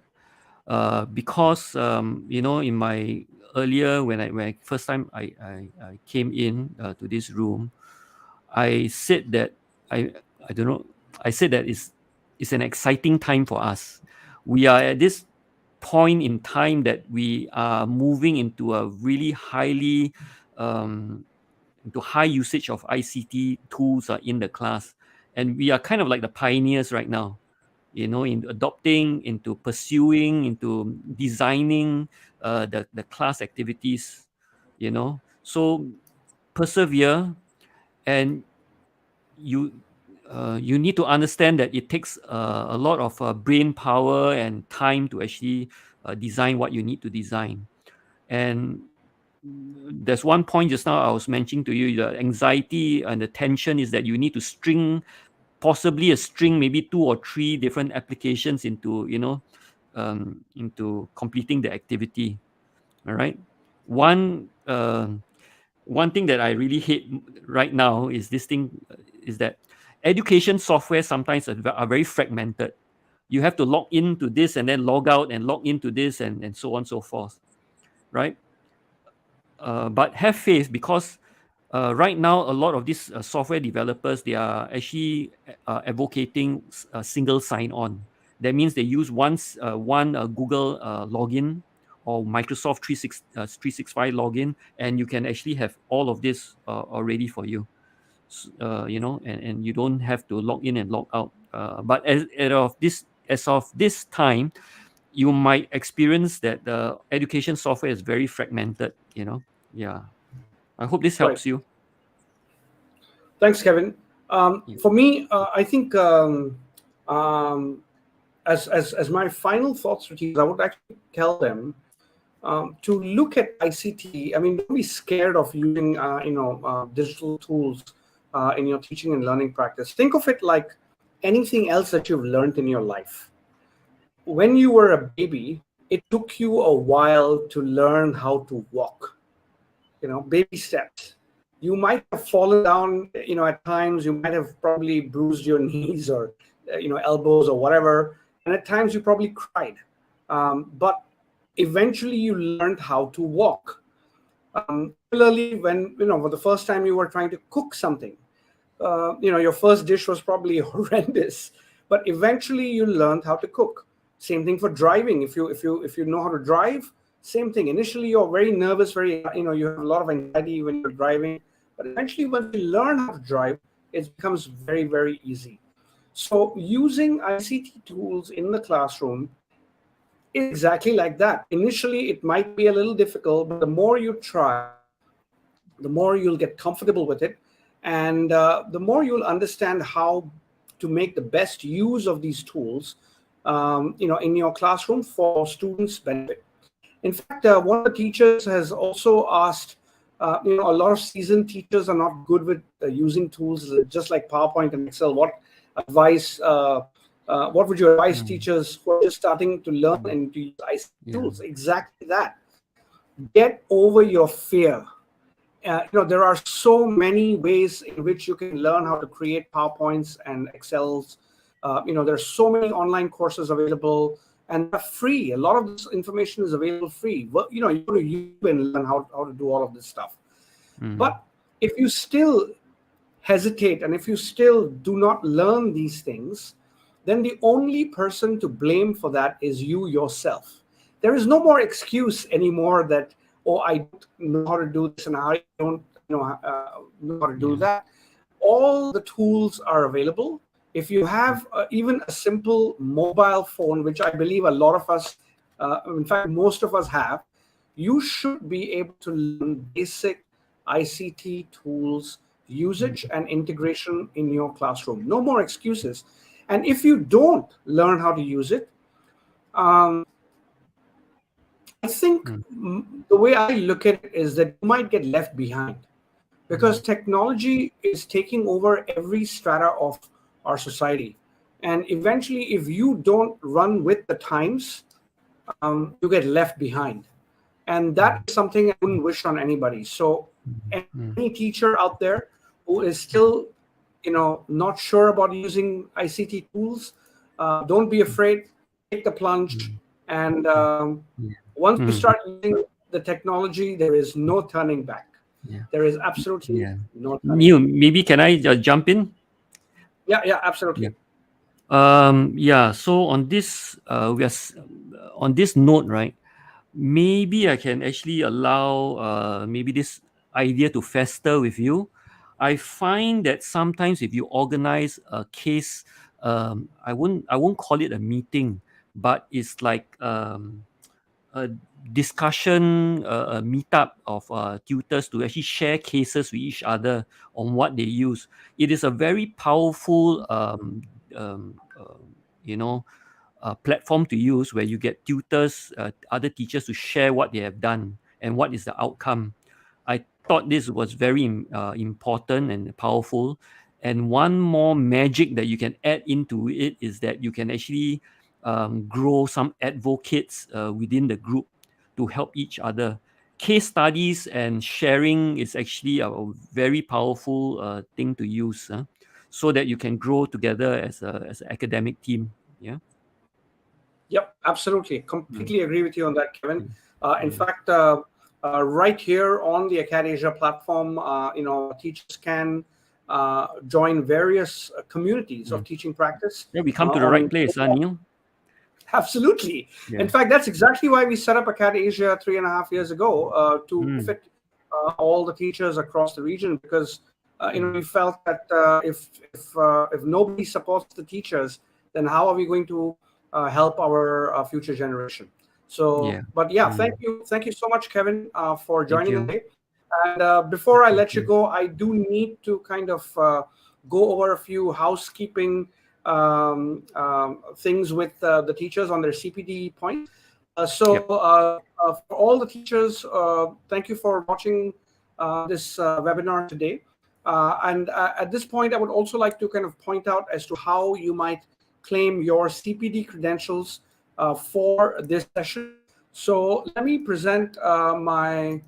because in my earlier when I first time I came in to this room, I said that I don't know. I said that it's an exciting time for us. We are at this point in time that we are moving into a really highly into high usage of ICT tools in the class, and we are kind of like the pioneers right now, in adopting, into pursuing, into designing the class activities, so persevere. And you need to understand that it takes a lot of brain power and time to actually design what you need to design. And there's one point just now I was mentioning to you, the anxiety and the tension is that you need to string, possibly a string, maybe 2 or 3 different applications into, into completing the activity. All right. One thing that I really hate right now is this thing, is that education software sometimes are very fragmented. You have to log into this and then log out and log into this and so on and so forth, right? But have faith, because right now a lot of these software developers, they are actually advocating single sign-on. That means they use one Google login or Microsoft 365 login, and you can actually have all of this already for you. And you don't have to log in and log out. But as of this time, you might experience that the education software is very fragmented. Yeah. I hope this helps you. Thanks, Kevin. For me, I think as my final thoughts to teachers, I would actually tell them to look at ICT. I mean, don't be scared of using digital tools in your teaching and learning practice. Think of it like anything else that you've learned in your life. When you were a baby, it took you a while to learn how to walk. Baby steps. You might have fallen down, at times. You might have probably bruised your knees or, elbows or whatever. And at times you probably cried. But eventually you learned how to walk. Similarly, when, for the first time you were trying to cook something, your first dish was probably horrendous, but eventually you learned how to cook. Same thing for driving. If you know how to drive, same thing. Initially, you're very nervous, you have a lot of anxiety when you're driving. But eventually, when you learn how to drive, it becomes very, very easy. So using ICT tools in the classroom is exactly like that. Initially, it might be a little difficult, but the more you try, the more you'll get comfortable with it. And the more you'll understand how to make the best use of these tools, in your classroom for students' benefit. In fact, one of the teachers has also asked, a lot of seasoned teachers are not good with using tools just like PowerPoint and Excel. What would you advise teachers who are just starting to learn and to use ICT tools? Exactly that. Get over your fear. There are so many ways in which you can learn how to create PowerPoints and Excels. There's so many online courses available. And they're free. A lot of this information is available free. But, you go to YouTube and learn how to do all of this stuff. But if you still hesitate and if you still do not learn these things, then the only person to blame for that is you yourself. There is no more excuse anymore that, I don't know how to do this and I don't know how to do that. All the tools are available. If you have even a simple mobile phone, which I believe a lot of us, in fact, most of us have, you should be able to learn basic ICT tools, usage and integration in your classroom. No more excuses. And if you don't learn how to use it, I think the way I look at it is that you might get left behind because technology is taking over every strata of our society. And eventually, if you don't run with the times, you get left behind. And that is something I wouldn't wish on anybody. So any teacher out there who is still, not sure about using ICT tools, don't be afraid, take the plunge. And once you start using the technology, there is no turning back. There is absolutely no turning back. Neil, maybe can I jump in? Yeah, absolutely. So on this, on this note, right? Maybe I can actually allow maybe this idea to fester with you. I find that sometimes if you organize a case, I won't call it a meeting, but it's like a discussion, a meetup of tutors to actually share cases with each other on what they use. It is a very powerful, platform to use where you get tutors, other teachers to share what they have done and what is the outcome. I thought this was very important and powerful. And one more magic that you can add into it is that you can actually grow some advocates within the group to help each other. Case studies and sharing is actually a very powerful thing to use, so that you can grow together as an academic team. Yeah. Yep, absolutely. Completely agree with you on that, Kevin. In Mm. fact, right here on the AcadAsia platform, teachers can join various communities of teaching practice. Yeah, we come to the right place, Neil. Absolutely. Yeah. In fact, that's exactly why we set up AcadAsia 3.5 years ago, to fit all the teachers across the region, because we felt that if nobody supports the teachers, then how are we going to help our future generation? So, Yeah. but yeah, thank you so much, Kevin, for joining you. today. And before I let you go, I do need to kind of go over a few housekeeping things with the teachers on their CPD points. For all the teachers, thank you for watching this webinar today. And at this point, I would also like to kind of point out as to how you might claim your CPD credentials for this session. So let me present my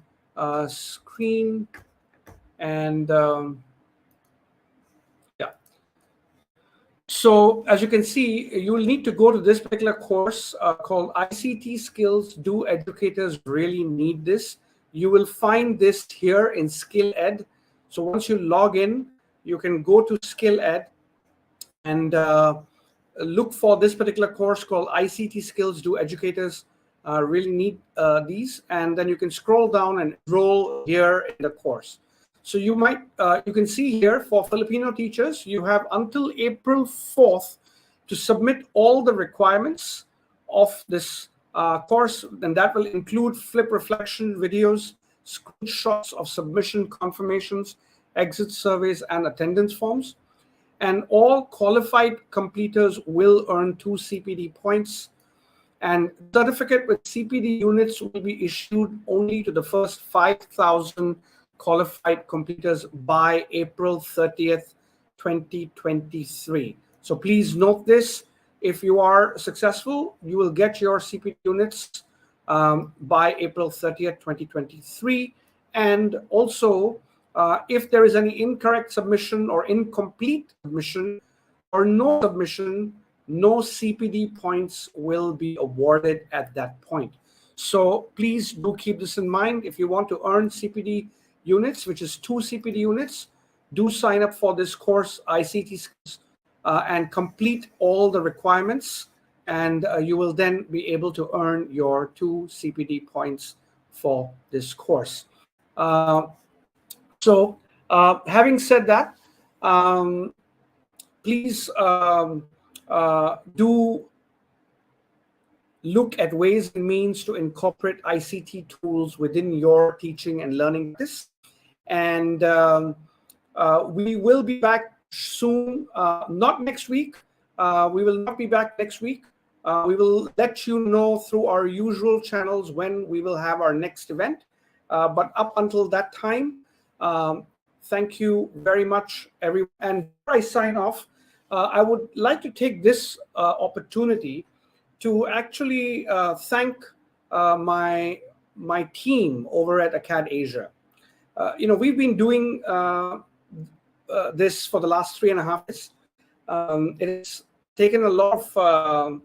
screen, and so as you can see, you will need to go to this particular course called ICT Skills. Do Educators Really Need This? You will find this here in Skill Ed. So once you log in, you can go to Skill Ed and look for this particular course called ICT Skills. Do Educators Really Need These? And then you can scroll down and enroll here in the course. So you can see here for Filipino teachers, you have until April 4th to submit all the requirements of this course, and that will include flip reflection videos, screenshots of submission confirmations, exit surveys, and attendance forms. And all qualified completers will earn 2 CPD points. And certificate with CPD units will be issued only to the first 5,000 qualified completers by April 30th, 2023. So please note this. If you are successful, you will get your CPD units by April 30th, 2023. And also, if there is any incorrect submission or incomplete submission or no submission, no CPD points will be awarded at that point. So please do keep this in mind. If you want to earn CPD units, which is 2 CPD units, do sign up for this course, ICT Skills, and complete all the requirements, and you will then be able to earn your 2 CPD points for this course. Having said that, please do look at ways and means to incorporate ICT tools within your teaching and learning practice. And we will be back soon, not next week. We will not be back next week. We will let you know through our usual channels when we will have our next event. But up until that time, thank you very much, everyone. And before I sign off, I would like to take this opportunity to actually thank my team over at AcadAsia. We've been doing this for the last 3.5 years. It has taken a lot of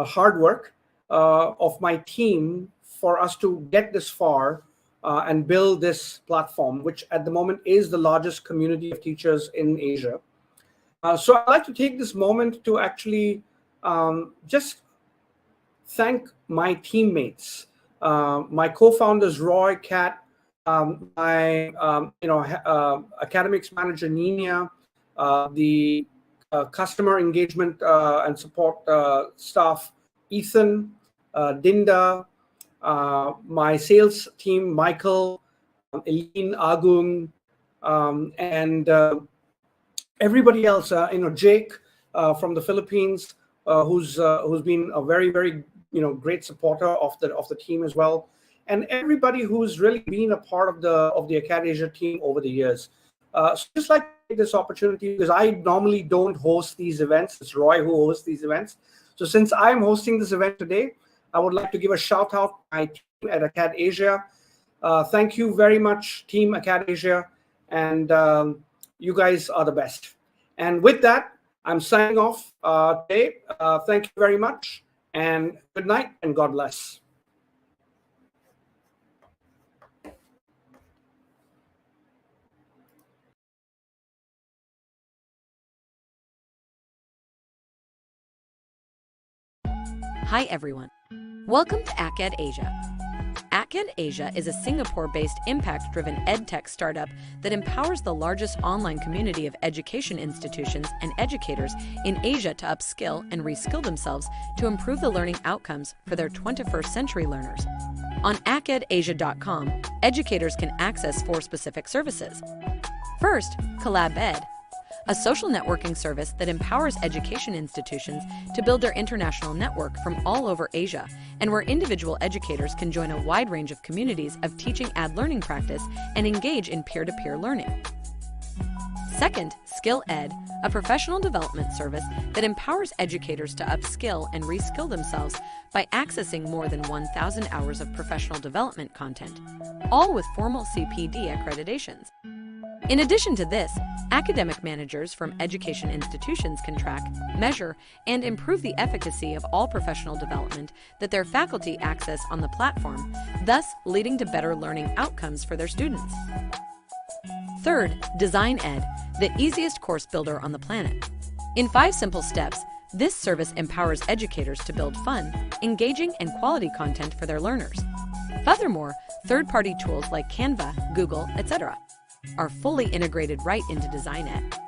hard work of my team for us to get this far and build this platform, which at the moment is the largest community of teachers in Asia. So I'd like to take this moment to actually just thank my teammates, my co-founders Roy, Kat, my academics manager Nina, the customer engagement and support staff Ethan, Dinda, my sales team Michael, Eileen, Agung, and everybody else. Jake from the Philippines, who's been a very, very great supporter of the team as well. and everybody who's really been a part of the AcadAsia team over the years. So just like to take this opportunity, because I normally don't host these events. It's Roy who hosts these events. So since I'm hosting this event today, I would like to give a shout out to my team at AcadAsia. Thank you very much, Team AcadAsia, and you guys are the best. And with that, I'm signing off today. Thank you very much, and good night, and God bless. Hi everyone. Welcome to AcadAsia. AcadAsia is a Singapore-based impact-driven edtech startup that empowers the largest online community of education institutions and educators in Asia to upskill and reskill themselves to improve the learning outcomes for their 21st century learners. On acadasia.com, educators can access 4 specific services. First, Collab Ed, a social networking service that empowers education institutions to build their international network from all over Asia, and where individual educators can join a wide range of communities of teaching learning practice and engage in peer-to-peer learning. Second, Skill Ed, a professional development service that empowers educators to upskill and reskill themselves by accessing more than 1,000 hours of professional development content, all with formal CPD accreditations. In addition to this, academic managers from education institutions can track, measure, and improve the efficacy of all professional development that their faculty access on the platform, thus leading to better learning outcomes for their students. Third, Design Ed, the easiest course builder on the planet. In 5 simple steps, this service empowers educators to build fun, engaging, and quality content for their learners. Furthermore, third-party tools like Canva, Google, etc. are fully integrated right into Design Ed.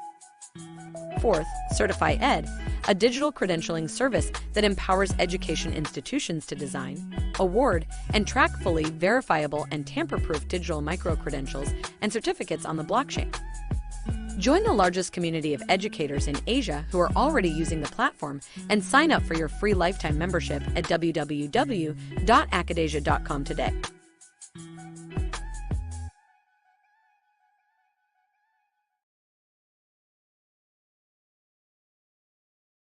Fourth, Certify Ed, a digital credentialing service that empowers education institutions to design, award, and track fully verifiable and tamper-proof digital micro-credentials and certificates on the blockchain. Join the largest community of educators in Asia who are already using the platform and sign up for your free lifetime membership at www.acadasia.com today.